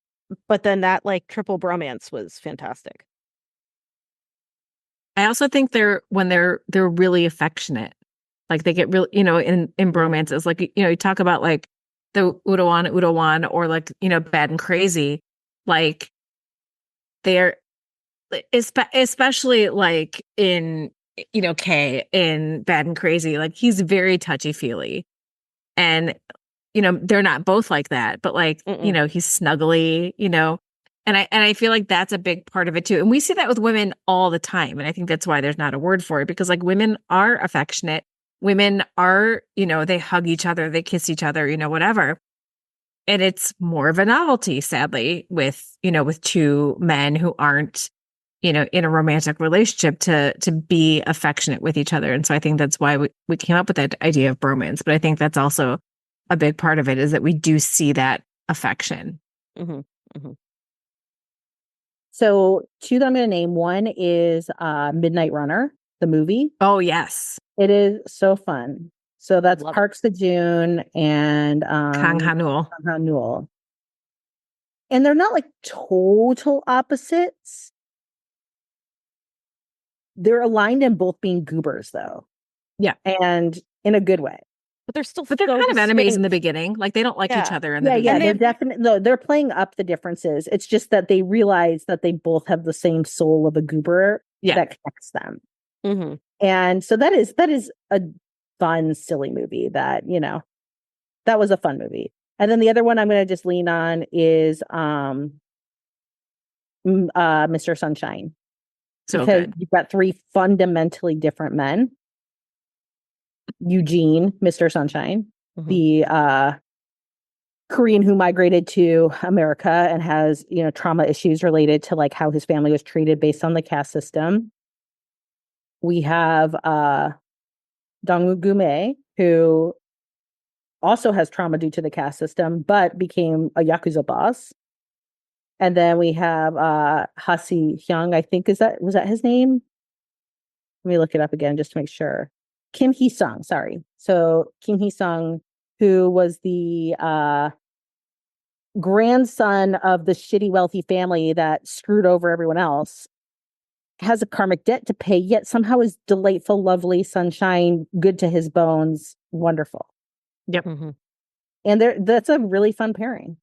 But then that like triple bromance was fantastic. I also think they're really affectionate. Like they get really, in bromances, like, you talk about like the Udawan, or like, Bad and Crazy, like they're especially like in, Kay in Bad and Crazy, like he's very touchy-feely, and, they're not both like that, but like, he's snuggly, and I feel like that's a big part of it too. And we see that with women all the time. And I think that's why there's not a word for it, because like women are affectionate. Women are, they hug each other, they kiss each other, whatever. And it's more of a novelty, sadly, with two men who aren't, in a romantic relationship to be affectionate with each other. And so I think that's why we came up with that idea of bromance. But I think that's also a big part of it, is that we do see that affection. Mm-hmm. Mm-hmm. So two that I'm going to name. One is Midnight Runner, the movie. Oh, yes. It is so fun. So that's Love it. Park Sejun and Kang Ha-neul. Kang Ha-neul. And they're not like total opposites. They're aligned in both being goobers, though. Yeah. And in a good way. But they're still But they're so kind of enemies in the distinct. beginning. Like they don't like each Yeah. other in the Yeah, beginning. they're definitely no, they're playing up the differences. It's just that they realize that they both have the same soul of a goober that connects them. Mm-hmm. And so that is a fun, silly movie that, that was a fun movie. And then the other one I'm going to just lean on is Mr. Sunshine. So because good. you've got three fundamentally different men. Eugene, Mr. Sunshine, the Korean who migrated to America and has, trauma issues related to like how his family was treated based on the caste system. We have Dongwoo Gume, who also has trauma due to the caste system, but became a Yakuza boss. And then we have Ha Si-hyung, I think was that his name? Let me look it up again just to make sure. Kim Hee-sung, sorry. So Kim Hee-sung, who was the grandson of the shitty wealthy family that screwed over everyone else, has a karmic debt to pay, yet somehow is delightful, lovely, sunshine, good to his bones, wonderful. Yep. Mm-hmm. And that's a really fun pairing.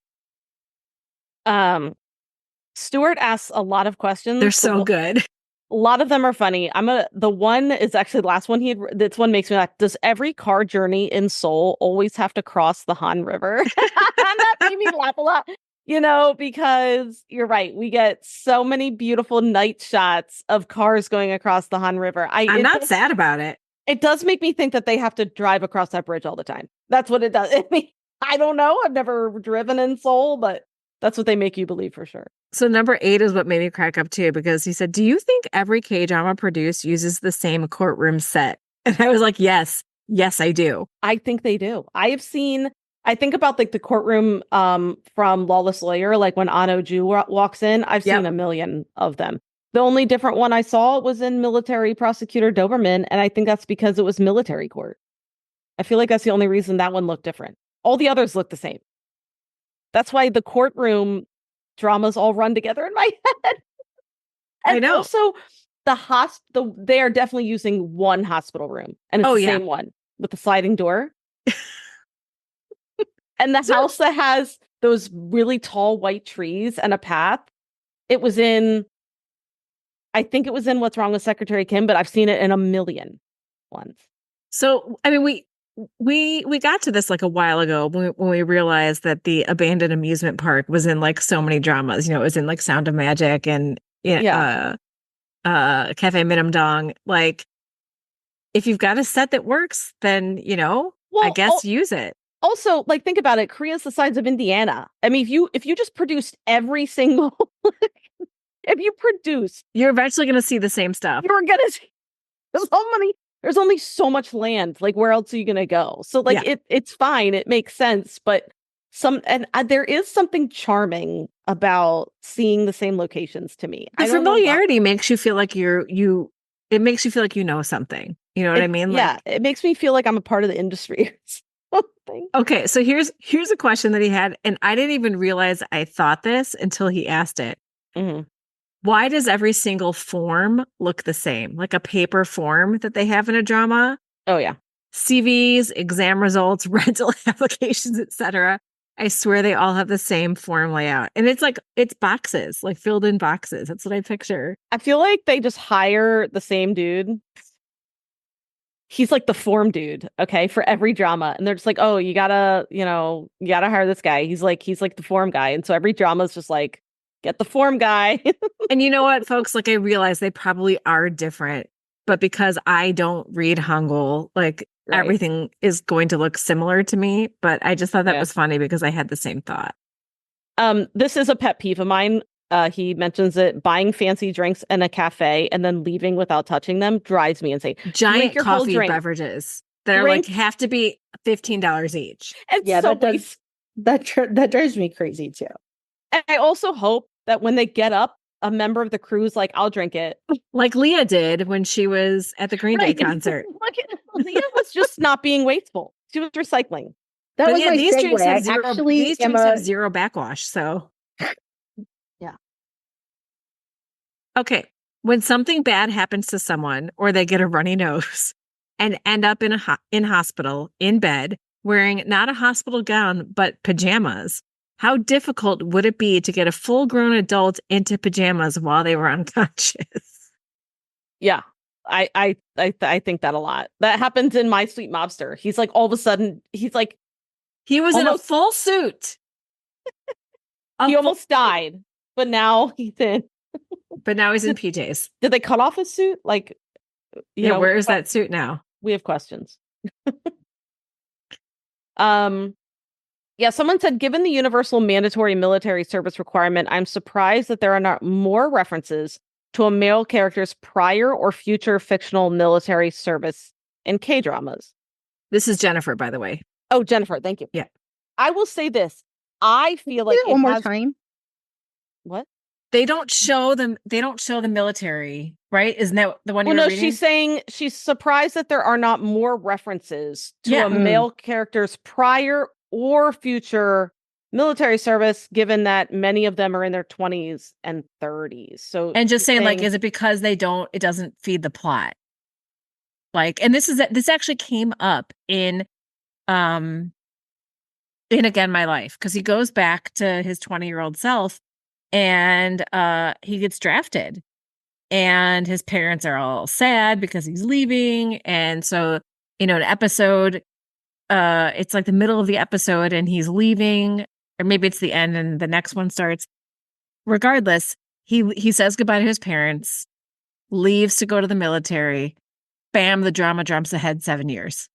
Stuart asks a lot of questions. They're so good. A lot of them are funny. The one is actually the last one this one makes me laugh. Does every car journey in Seoul always have to cross the Han River? That made me laugh a lot. Because you're right. We get so many beautiful night shots of cars going across the Han River. I'm not sad about it. It does make me think that they have to drive across that bridge all the time. That's what it does. I don't know. I've never driven in Seoul, but that's what they make you believe for sure. So number 8 is what made me crack up too, because he said, "Do you think every K-drama produced uses the same courtroom set?" And I was like, yes, I do. I think they do. I think about like the courtroom from Lawless Lawyer, like when Ano Ju walks in. I've seen a million of them. The only different one I saw was in Military Prosecutor Doberman, and I think that's because it was military court. I feel like that's the only reason that one looked different. All the others look the same. That's why the courtroom dramas all run together in my head. And I know. Also, they are definitely using one hospital room, and it's the same one with the sliding door. And the house that has those really tall white trees and a path. I think it was in What's Wrong with Secretary Kim, but I've seen it in a million ones. So, I mean, we got to this like a while ago when we realized that the abandoned amusement park was in like so many dramas. It was in like Sound of Magic and Cafe Minimdong. Like, if you've got a set that works, then I guess use it. Also, like, think about it. Korea's the size of Indiana. I mean, if you just produced every single, you're eventually going to see the same stuff. You're going to see there's only so much land. Like, where else are you going to go? So, like, it's fine. It makes sense. But there is something charming about seeing the same locations to me. The familiarity makes you feel like it makes you feel like you know something. You know what I mean? Yeah, it makes me feel like I'm a part of the industry. Okay, so here's a question that he had, and I didn't even realize I thought this until he asked it. Mm-hmm. Why does every single form look the same? Like a paper form that they have in a drama? Oh, yeah. CVs, exam results, rental applications, etc. I swear they all have the same form layout. And it's boxes, like filled in boxes. That's what I picture. I feel like they just hire the same dude. He's like the form dude, okay, for every drama. And they're just like, oh, you gotta hire this guy. He's like the form guy. And so every drama is just like, get the form guy. And you know what, folks? Like, I realize they probably are different, but because I don't read Hangul, like everything is going to look similar to me. But I just thought that was funny because I had the same thought. This is a pet peeve of mine. He mentions it. Buying fancy drinks in a cafe and then leaving without touching them drives me insane. Giant coffee beverages that are like have to be $15 each. And that drives me crazy too. And I also hope that when they get up a member of the crew's like, I'll drink it. Like Leah did when she was at the Green Day Right. concert. Leah was just not being wasteful. She was recycling. That But was yeah, my these segue. drinks I have zero. actually These am drinks a have zero backwash. So Yeah. okay, when something bad happens to someone, or they get a runny nose, and end up in hospital in bed wearing not a hospital gown but pajamas, how difficult would it be to get a full-grown adult into pajamas while they were unconscious? Yeah. I think that a lot. That happens in My Sweet Mobster. He's like all of a sudden he's like He was in a Almost- full suit. he almost died, but now he's in. But now he's in PJs. Did they cut off his suit? Like, you Yeah, know, where is that suit now? we have questions. Yeah, someone said, given the universal mandatory military service requirement, I'm surprised that there are not more references to a male character's prior or future fictional military service in K-dramas. This is Jennifer, by the way. Oh, Jennifer, thank you. Yeah. I will say this. I feel like it one more time. What? They don't show them. They don't show the military, right? Isn't that the one Well, you were no, reading? she's saying she's surprised that there are not more references to Yeah. a male character's prior or future military service, given that many of them are in their 20s and 30s. So, And just she's saying, like, is it because they don't? It doesn't feed the plot. Like, and this actually came up in Again My Life, because he goes back to his 20-year-old self, and he gets drafted, and his parents are all sad because he's leaving, and so an episode, it's like the middle of the episode, and he's leaving, or maybe it's the end, and the next one starts. Regardless, he says goodbye to his parents, leaves to go to the military. Bam, the drama jumps ahead 7 years.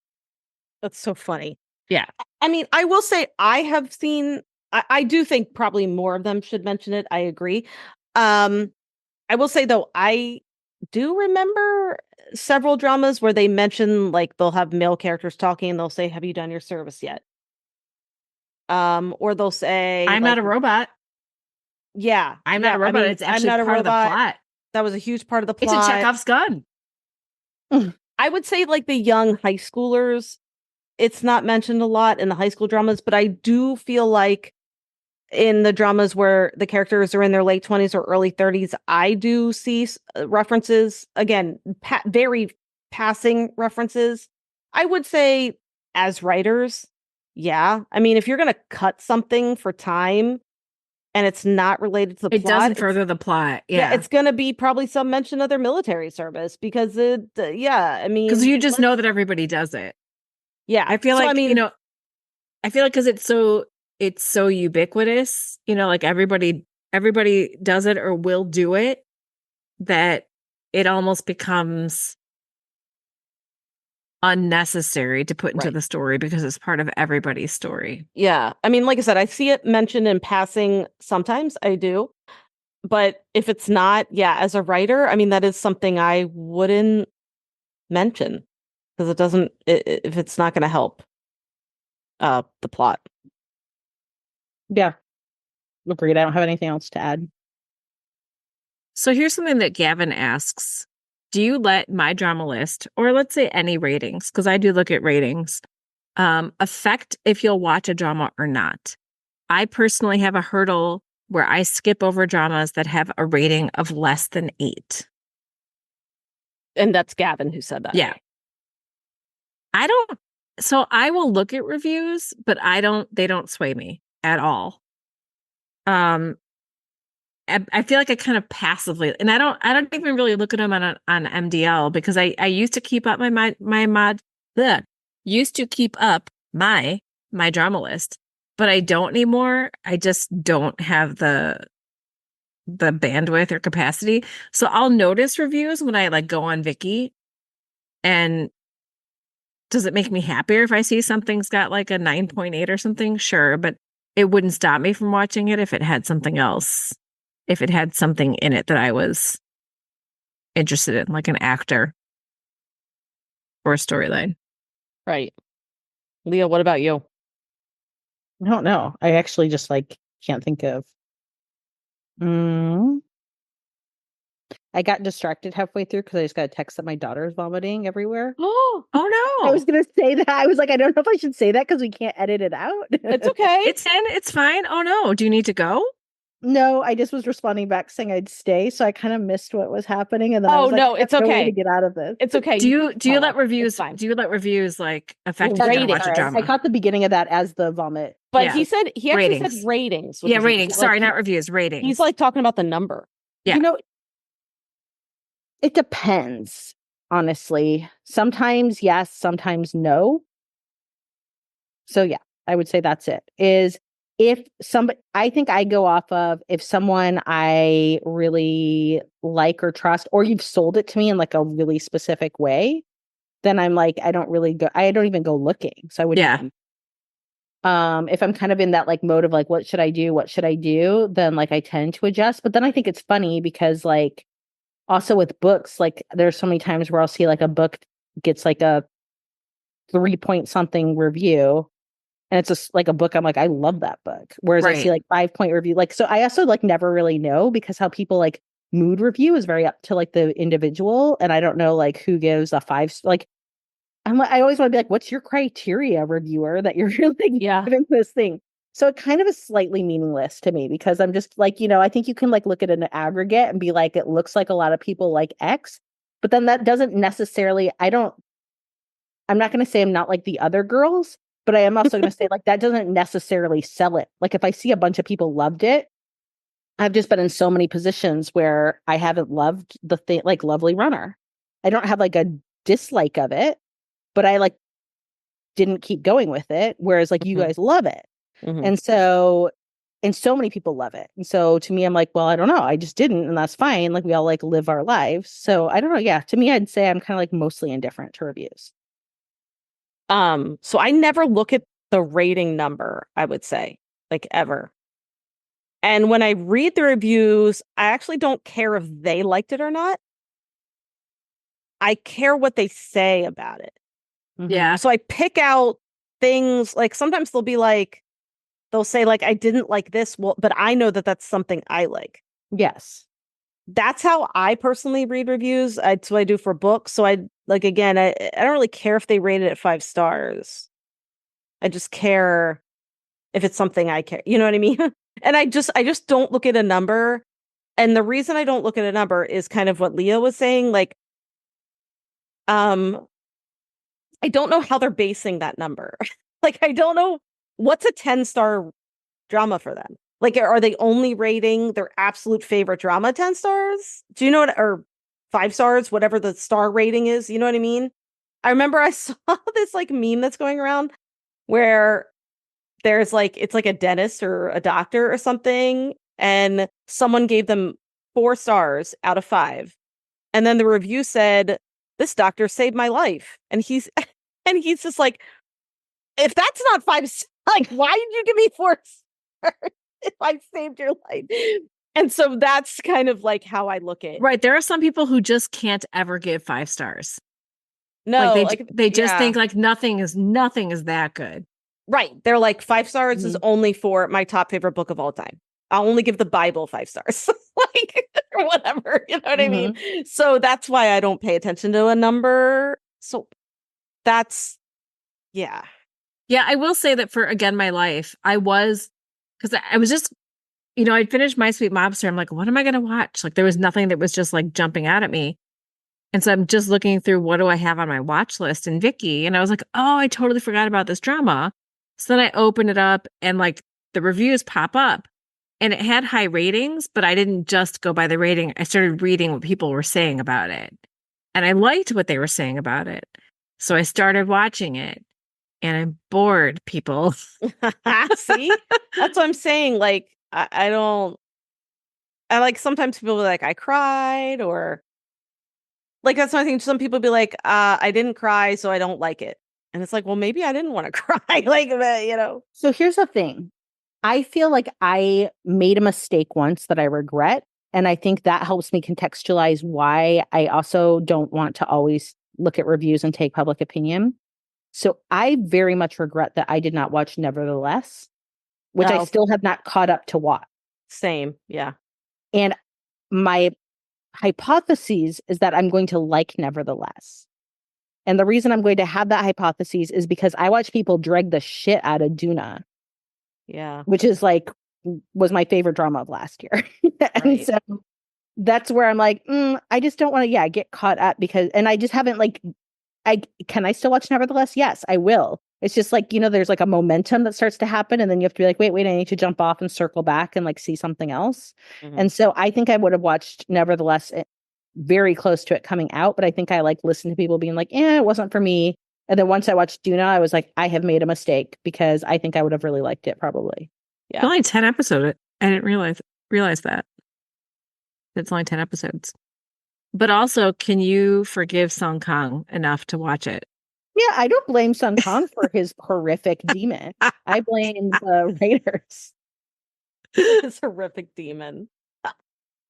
That's so funny. Yeah. I mean, I will say I have seen, I do think probably more of them should mention it. I agree. I will say though, I do remember several dramas where they mention like they'll have male characters talking and they'll say, have you done your service yet? Or they'll say, I'm like, not a robot. Yeah. I'm not a robot. It's I'm actually not a part of the robot. plot. That was a huge part of the It's a plot. Chekov's gun. I would say like the young high schoolers, it's not mentioned a lot in the high school dramas, but I do feel like in the dramas where the characters are in their late 20s or early 30s, I do see references, again, very passing references. I would say as writers, yeah. I mean, if you're going to cut something for time and it's not related to the It plot, doesn't further the plot. Yeah. it's going to be probably some mention of their military service because I mean, Because you just know that everybody does it. Yeah. I feel So, like, I mean, I feel like because it's so ubiquitous, like everybody does it or will do it, that it almost becomes unnecessary to put into Right. the story because it's part of everybody's story. yeah. I mean, like I said, I see it mentioned in passing sometimes. I do. But if it's not, as a writer, I mean, that is something I wouldn't mention because it doesn't, if it's not going to help the plot. Yeah. Agreed. I don't have anything else to add. So here's something that Gavin asks. Do you let my drama list, or let's say any ratings, because I do look at ratings, affect if you'll watch a drama or not? I personally have a hurdle where I skip over dramas that have a rating of less than 8. And that's Gavin who said that. Yeah. So I will look at reviews, but they don't sway me at all. I feel like I kind of passively, and I don't even really look at them on MDL because I used to keep up used to keep up my drama list, but I don't anymore. I just don't have the bandwidth or capacity. So I'll notice reviews when I like go on Viki, and does it make me happier if I see something's got like a 9.8 or something? Sure, but it wouldn't stop me from watching it if it had something else. If it had something in it that I was interested in, like an actor or a storyline. Right. Leah, what about you? I don't know. I actually just can't think of. I got distracted halfway through because I just got a text that my daughter is vomiting everywhere. Oh I was no. gonna say that. I was like, I don't know if I should say that because we can't edit it out. It's okay. It's fine. Oh no. Do you need to go? No, I just was responding back saying I'd stay, so I kind of missed what was happening, and then I Oh was like, no, I have it's no way okay. to get out of this. It's okay. Do you tell let her. reviews It's fine. do you let reviews like affect Well, you to watch a ratings. drama? I caught the beginning of that as the vomit. But Yeah. he actually Ratings. said ratings. which Yeah, is ratings. like, Sorry, not reviews, ratings. He's like talking about the number. Yeah. You know, it depends, honestly. Sometimes yes, sometimes no. So yeah, I would say that's it. Is if somebody, I think I go off of if someone I really like or trust, or you've sold it to me in like a really specific way, then I'm like, I don't even go looking. So I wouldn't. Yeah. Even, if I'm kind of in that like mode of like, what should I do? What should I do? Then like I tend to adjust. But then I think it's funny because like also with books, like there's so many times where I'll see like a book gets like a 3 point something review. And it's just like a book. I'm like, I love that book. Whereas I see Right. like 5 point review. Like, so I also like never really know because how people like mood review is very up to like the individual. And I don't know like who gives a 5. Like, I always want to be like, what's your criteria, reviewer, that you're really Yeah. giving this thing? So it kind of is slightly meaningless to me because I'm just like, I think you can like look at an aggregate and be like, it looks like a lot of people like X, but then that doesn't necessarily, I'm not going to say I'm not like the other girls, but I am also going to say like that doesn't necessarily sell it. Like if I see a bunch of people loved it, I've just been in so many positions where I haven't loved the thing, like Lovely Runner. I don't have like a dislike of it, but I like didn't keep going with it. Whereas like you guys love it. Mhm. And so many people love it. And so to me, I'm like, well, I don't know. I just didn't. And that's fine. Like we all like live our lives. So I don't know. Yeah. To me, I'd say I'm kind of like mostly indifferent to reviews. So I never look at the rating number, I would say, like ever. And when I read the reviews, I actually don't care if they liked it or not. I care what they say about it. Yeah. So I pick out things like sometimes they'll say like, I didn't like this. Well, but I know that that's something I like. Yes. That's how I personally read reviews. That's what I do for books. So I like, again, I don't really care if they rate it at 5 stars. I just care if it's something I care. You know what I mean? And I just don't look at a number. And the reason I don't look at a number is kind of what Leah was saying. Like, I don't know how they're basing that number. Like, I don't know what's a 10-star drama for them. Like, are they only rating their absolute favorite drama 10 stars? Do you know what, or 5 stars, whatever the star rating is? You know what I mean? I remember I saw this like meme that's going around where there's like, it's like a dentist or a doctor or something, and someone gave them 4 stars out of 5. And then the review said, this doctor saved my life. And he's just like, if that's not 5, like, why did you give me 4 stars if I saved your life? And so that's kind of like how I look at it. Right. There are some people who just can't ever give 5 stars. No, like they just think like nothing is that good. Right. They're like 5 stars is only for my top favorite book of all time. I'll only give the Bible 5 stars. Like, or whatever. You know what I mean? So that's why I don't pay attention to a number. So that's, yeah. Yeah, I will say that for, again, my life, I was just, I'd finished My Sweet Mobster. I'm like, what am I going to watch? Like, there was nothing that was just like jumping out at me. And so I'm just looking through what do I have on my watch list and Vicky. And I was like, oh, I totally forgot about this drama. So then I open it up and like the reviews pop up and it had high ratings, but I didn't just go by the rating. I started reading what people were saying about it. And I liked what they were saying about it. So I started watching it and I'm bored, people. See? That's what I'm saying. Like, I like sometimes people be like, I cried, or like, that's one thing. Some people be like, I didn't cry, so I don't like it. And it's like, well, maybe I didn't want to cry. Like, So here's the thing. I feel like I made a mistake once that I regret. And I think that helps me contextualize why I also don't want to always look at reviews and take public opinion. So I very much regret that I did not watch Nevertheless, which I still have not caught up to watch. Same. Yeah. And my hypothesis is that I'm going to like Nevertheless. And the reason I'm going to have that hypothesis is because I watch people drag the shit out of Duna. Yeah. Which is like, was my favorite drama of last year. And Right. so that's where I'm like, I just don't want to, get caught up because, and I just haven't like, can I still watch Nevertheless? Yes, I will. It's just like, there's like a momentum that starts to happen. And then you have to be like, wait, I need to jump off and circle back and like see something else. Mhm. And so I think I would have watched Nevertheless very close to it coming out. But I think I like listened to people being like, it wasn't for me. And then once I watched Duna, I was like, I have made a mistake because I think I would have really liked it probably. It's only 10 episodes. I didn't realize that. It's only 10 episodes. But also, can you forgive Song Kang enough to watch it? Yeah, I don't blame Sun Kang for his horrific demon. I blame the writers. His horrific demon.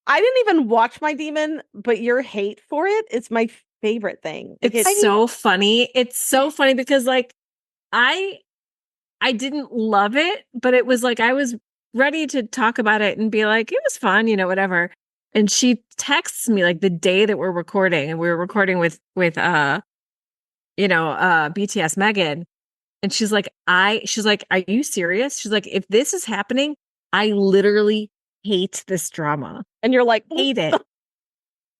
I didn't even watch my demon, but your hate for it is my favorite thing. It's so funny. It's so funny because like I didn't love it, but it was like I was ready to talk about it and be like, it was fun, whatever. And she texts me like the day that we're recording, and we were recording with BTS Megan. And she's like, are you serious? She's like, if this is happening, I literally hate this drama. And you're like, hate it.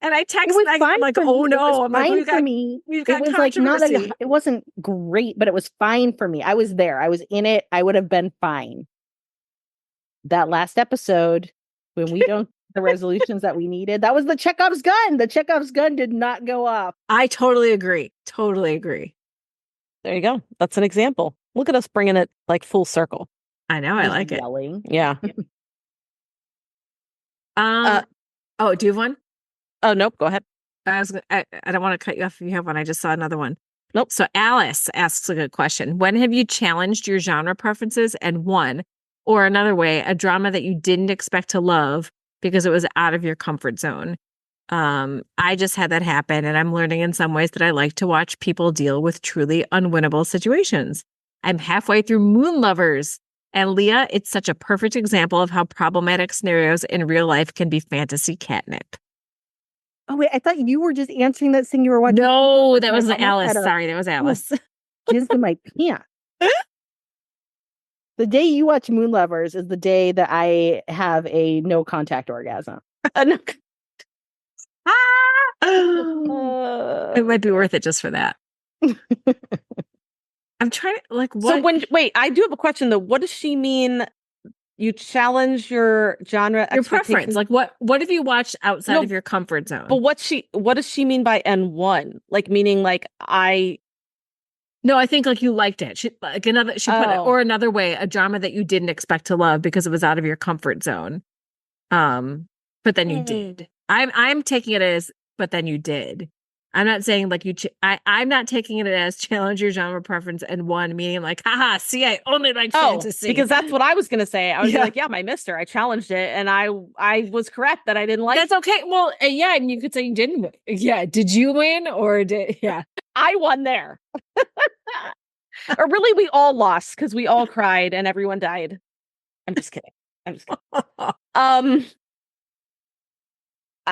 And I texted Megan, I'm like, oh no. I'm like, we've got it was like it wasn't great, but it was fine for me. I was there. I was in it. I would have been fine. That last episode, when we don't the resolutions that we needed, that was the Chekov's gun. The Chekhov's gun did not go off. I totally agree. There you go. That's an example. Look at us bringing it like full circle. I know. I like yelling. it. Yeah. Oh, do you have one? Oh, nope. Go ahead. I don't want to cut you off if you have one. I just saw another one. Nope. So Alice asks a good question. When have you challenged your genre preferences and won? Or another way, a drama that you didn't expect to love because it was out of your comfort zone. I just had that happen, and I'm learning in some ways that I like to watch people deal with truly unwinnable situations. I'm halfway through Moon Lovers. And Leah, it's such a perfect example of how problematic scenarios in real life can be fantasy catnip. Oh, wait, I thought you were just answering that thing you were watching. No, that was Alice. Sorry, that was Alice. Jizz in my pants. The day you watch Moon Lovers is the day that I have a no contact orgasm. It might be worth it just for that. I'm trying to like what? So I do have a question though. What does she mean? You challenge your genre, your preference. Like what have you watched outside of your comfort zone? But what does she mean by N1? Like meaning like No, I think like you liked it. She put it, or another way, a drama that you didn't expect to love because it was out of your comfort zone. But then you did. I'm taking it as, but then you did. I'm not saying like I'm not taking it as challenge your genre preference and won, meaning like, haha, see, I only like fantasy. Because that's what I was going to say. I was like, yeah, my mister, I challenged it and I was correct that I didn't like That's okay. Well, yeah, and you could say you didn't win. Yeah. Did you win or I won there. Or really, we all lost because we all cried and everyone died. I'm just kidding.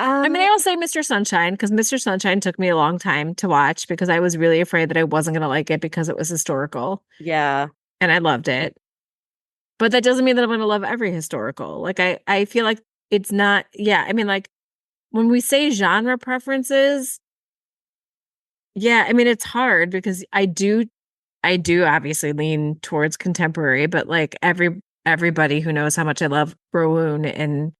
I mean, I will say Mr. Sunshine because Mr. Sunshine took me a long time to watch because I was really afraid that I wasn't going to like it because it was historical. Yeah. And I loved it. But that doesn't mean that I'm going to love every historical. Like, I feel like it's not, I mean, like, when we say genre preferences, I mean, it's hard because I do obviously lean towards contemporary, but like everybody who knows how much I love Rowoon and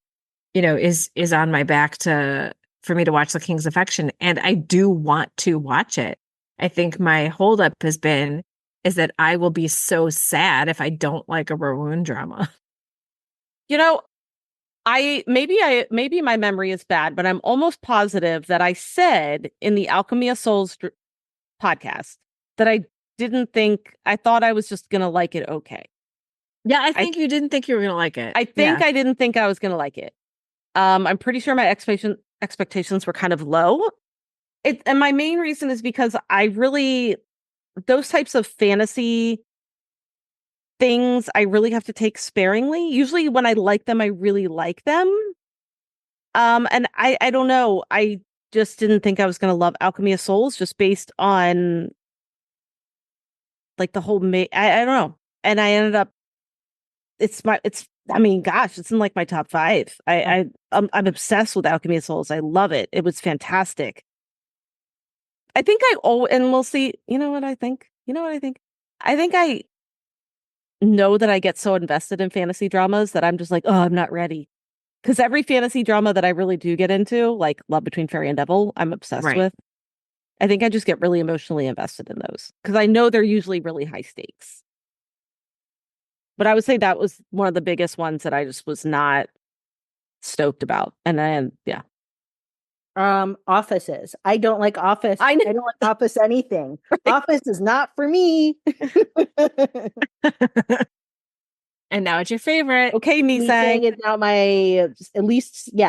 is on my back for me to watch The King's Affection. And I do want to watch it. I think my holdup is that I will be so sad if I don't like a Rowoon drama. Maybe my memory is bad, but I'm almost positive that I said in the Alchemy of Souls podcast that I thought I was just going to like it. Okay. Yeah. I think you didn't think you were going to like it. I didn't think I was going to like it. I'm pretty sure my expectations were kind of low. And my main reason is because those types of fantasy things, I really have to take sparingly. Usually when I like them, I really like them. And I don't know. I just didn't think I was gonna love Alchemy of Souls just based on like the whole I don't know. And I ended up I mean, gosh, it's in like my top five. I'm obsessed with Alchemy of Souls. I love it. It was fantastic. I think and we'll see. You know what I think? You know what I think? I think I know that I get so invested in fantasy dramas that I'm just like, oh, I'm not ready. Because every fantasy drama that I really do get into, like Love Between Fairy and Devil, I'm obsessed with. I think I just get really emotionally invested in those because I know they're usually really high stakes. But I would say that was one of the biggest ones that I just was not stoked about. And then, yeah. Offices. I don't like Office. I don't like Office anything. Right. Office is not for me. And now it's your favorite. Okay, Saying it's now my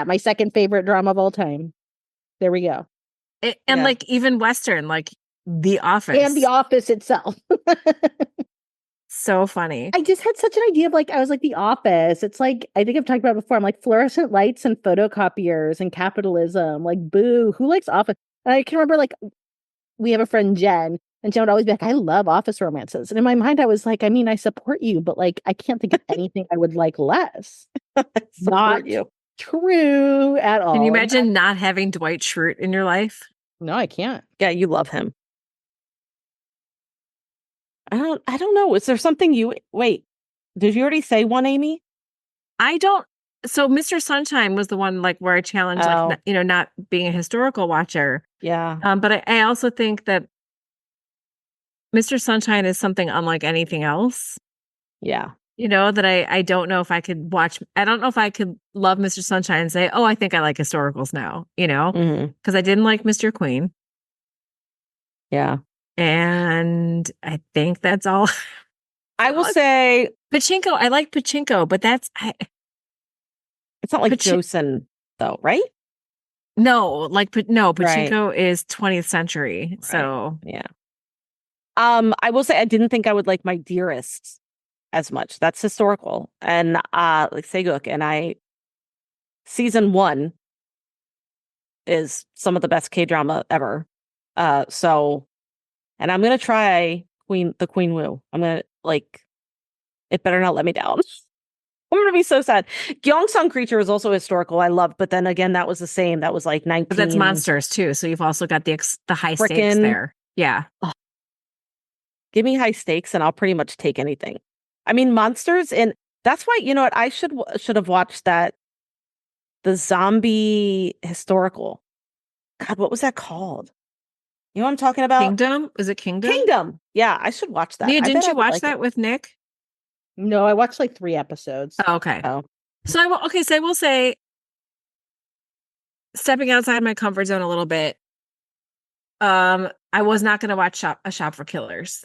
my second favorite drama of all time. There we go. And like even Western, like The Office. And The Office itself. So funny. I just had such an idea of like, I was like, The Office. It's like, I think I've talked about it before. I'm like fluorescent lights and photocopiers and capitalism. Like, boo, who likes Office? And I can remember like, we have a friend, Jen, and Jen would always be like, I love office romances. And in my mind, I was like, I mean, I support you, but like, I can't think of anything I would like less. Not you. True at all. Can you imagine not having Dwight Schrute in your life? No, I can't. Yeah, you love him. I don't know. Is there something wait, did you already say one, Amy? I don't. So Mr. Sunshine was the one like where I challenged, like, not being a historical watcher. Yeah. But I also think that Mr. Sunshine is something unlike anything else. Yeah. That I don't know if I could watch. I don't know if I could love Mr. Sunshine and say, oh, I think I like historicals now, because I didn't like Mr. Queen. Yeah. And I think that's all. I will say Pachinko. I like Pachinko, but it's not like Joseon though, right? No, Pachinko is 20th century. Right. So yeah. I will say I didn't think I would like My Dearest as much. That's historical. And like Seguk, and season 1 is some of the best K-drama ever. And I'm gonna try the Queen Wu. I'm gonna it better not let me down. I'm gonna be so sad. Gyeongsang Creature is also historical. I love, but then again, that was the same. That was like 19. But that's monsters too. So you've also got the high stakes there. Yeah. Oh. Give me high stakes, and I'll pretty much take anything. I mean, monsters, and that's why what I should have watched the zombie historical. God, what was that called? You know what I'm talking about? Kingdom? Is it Kingdom? Kingdom. Yeah, I should watch that. Yeah, didn't you watch that with Nick? No, I watched like 3 episodes. Oh, okay. So I will say, stepping outside my comfort zone a little bit, I was not going to watch A Shop for Killers.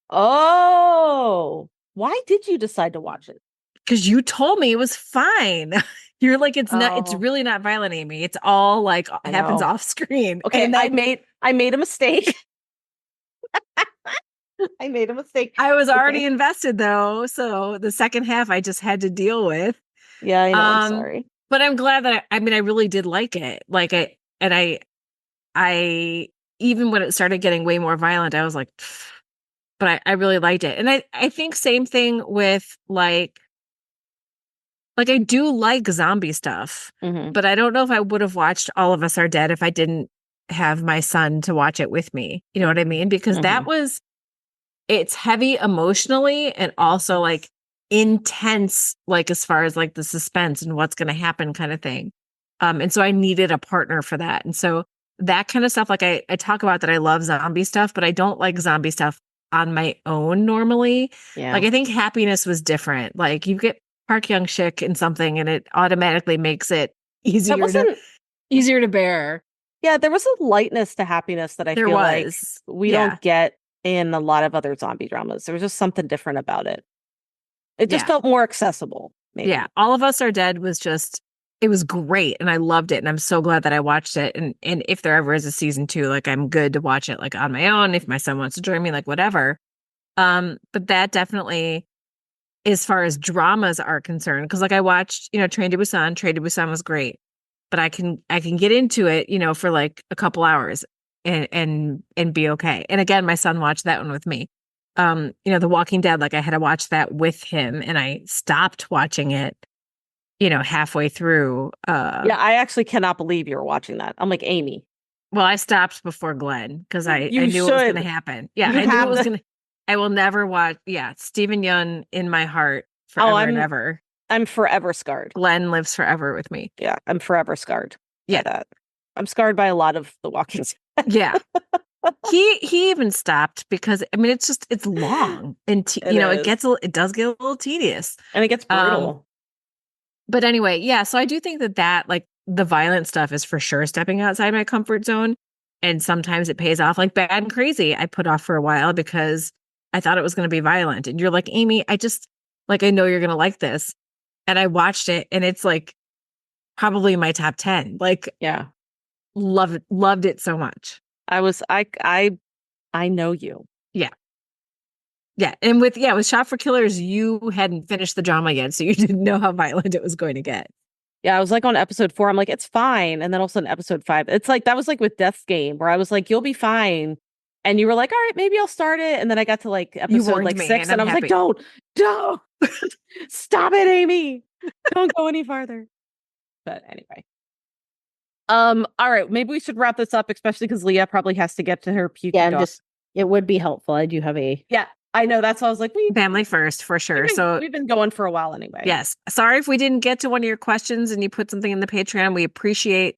Oh, why did you decide to watch it? Because you told me it was fine. You're like, it's really not violent, Amy. It's all like happens off screen. Okay, and I made a mistake. I made a mistake. I was already invested though, so the second half I just had to deal with. Yeah, I know. I'm sorry, but I'm glad that I really did like it. Like I even when it started getting way more violent, I was like, but I really liked it, and I think same thing with like I do like zombie stuff, but I don't know if I would have watched All of Us Are Dead if I didn't have my son to watch it with me. You know what I mean? Because it's heavy emotionally and also like intense, like as far as like the suspense and what's going to happen kind of thing. And so I needed a partner for that. And so that kind of stuff, like I talk about that I love zombie stuff, but I don't like zombie stuff on my own normally. Yeah. Like I think Happiness was different. Like you get Park Young-sik in something and it automatically makes it easier to bear. Yeah, there was a lightness to Happiness that I feel like we don't get in a lot of other zombie dramas. There was just something different about it. It just felt more accessible. Maybe. Yeah. All of Us Are Dead was it was great and I loved it. And I'm so glad that I watched it. And if there ever is a season 2, like I'm good to watch it like on my own. If my son wants to join me, like whatever. But that definitely, as far as dramas are concerned, because like I watched, Train to Busan was great. but I can get into it, for like a couple hours and be okay. And again, my son watched that one with me. The Walking Dead, like I had to watch that with him, and I stopped watching it, halfway through. Yeah, I actually cannot believe you were watching that. I'm like, Amy. Well, I stopped before Glenn because I knew it was going to happen. Yeah, I knew it was going to. I will never watch. Yeah, Stephen Yeun in my heart forever and ever. I'm forever scarred. Glenn lives forever with me. Yeah, I'm forever scarred. Yeah, that. I'm scarred by a lot of The Walking Dead. Yeah. He even stopped because it's long and it does get a little tedious and it gets brutal. But anyway, yeah. So I do think that like the violent stuff is for sure stepping outside my comfort zone, and sometimes it pays off. Like Bad and Crazy, I put off for a while because I thought it was going to be violent, and you're like, Amy, I know you're going to like this, and I watched it, and it's like probably my top 10. Like, yeah, loved it so much. I know you. Yeah. Yeah. And with Shot for Killers, you hadn't finished the drama yet, so you didn't know how violent it was going to get. Yeah, I was like on episode 4, I'm like, it's fine. And then all of a sudden episode 5, it's like, that was like with Death's Game, where I was like, you'll be fine. And you were like, all right, maybe I'll start it. And then I got to like episode like 6, and I was like, don't, stop it, Amy. Don't go any farther. But anyway. All right, maybe we should wrap this up, especially because Leah probably has to get to her puke. Yeah, it would be helpful. I do have Yeah, I know. That's why I was like, family first for sure. We've been going for a while anyway. Yes. Sorry if we didn't get to one of your questions and you put something in the Patreon. We appreciate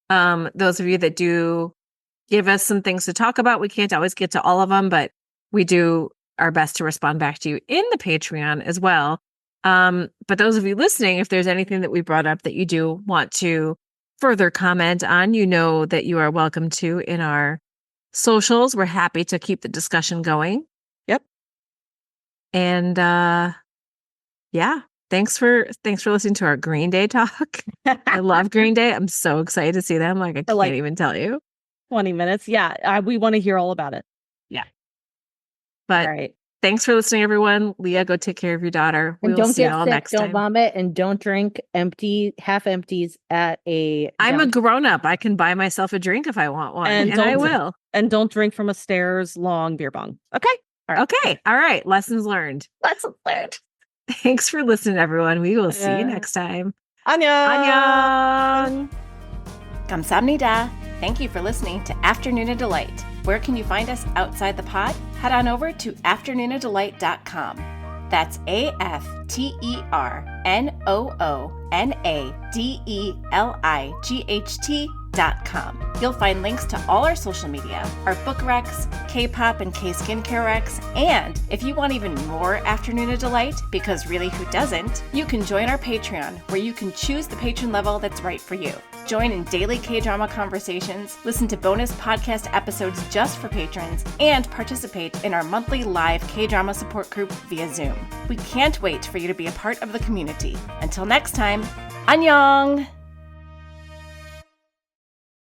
those of you that do give us some things to talk about. We can't always get to all of them, but we do our best to respond back to you in the Patreon as well. But those of you listening, if there's anything that we brought up that you do want to further comment on, that you are welcome to in our socials. We're happy to keep the discussion going. Yep. And thanks for listening to our Green Day talk. I love Green Day. I'm so excited to see them. Like I can't even tell you. 20 minutes. Yeah, we want to hear all about it. Yeah. But all right. Thanks for listening, everyone. Leah, go take care of your daughter. We will see you all next time. Don't vomit, and don't drink half empties at a... I'm a grown-up. I can buy myself a drink if I want one, and I will. And don't drink from a stairs-long beer bong. Okay? All right. Okay. All right. Lessons learned. Thanks for listening, everyone. We will see you next time. Annyeong! Kamsahamnida. Thank you for listening to Afternoona Delight. Where can you find us outside the pod? Head on over to afternoonadelight.com. That's AFTERNOONADELIGHT.com. You'll find links to all our social media, our book recs, K-pop and K-skincare recs, and if you want even more Afternoona Delight, because really who doesn't, you can join our Patreon, where you can choose the patron level that's right for you. Join in daily K-drama conversations, listen to bonus podcast episodes just for patrons, and participate in our monthly live K-drama support group via Zoom. We can't wait for you to be a part of the community. Until next time, annyeong!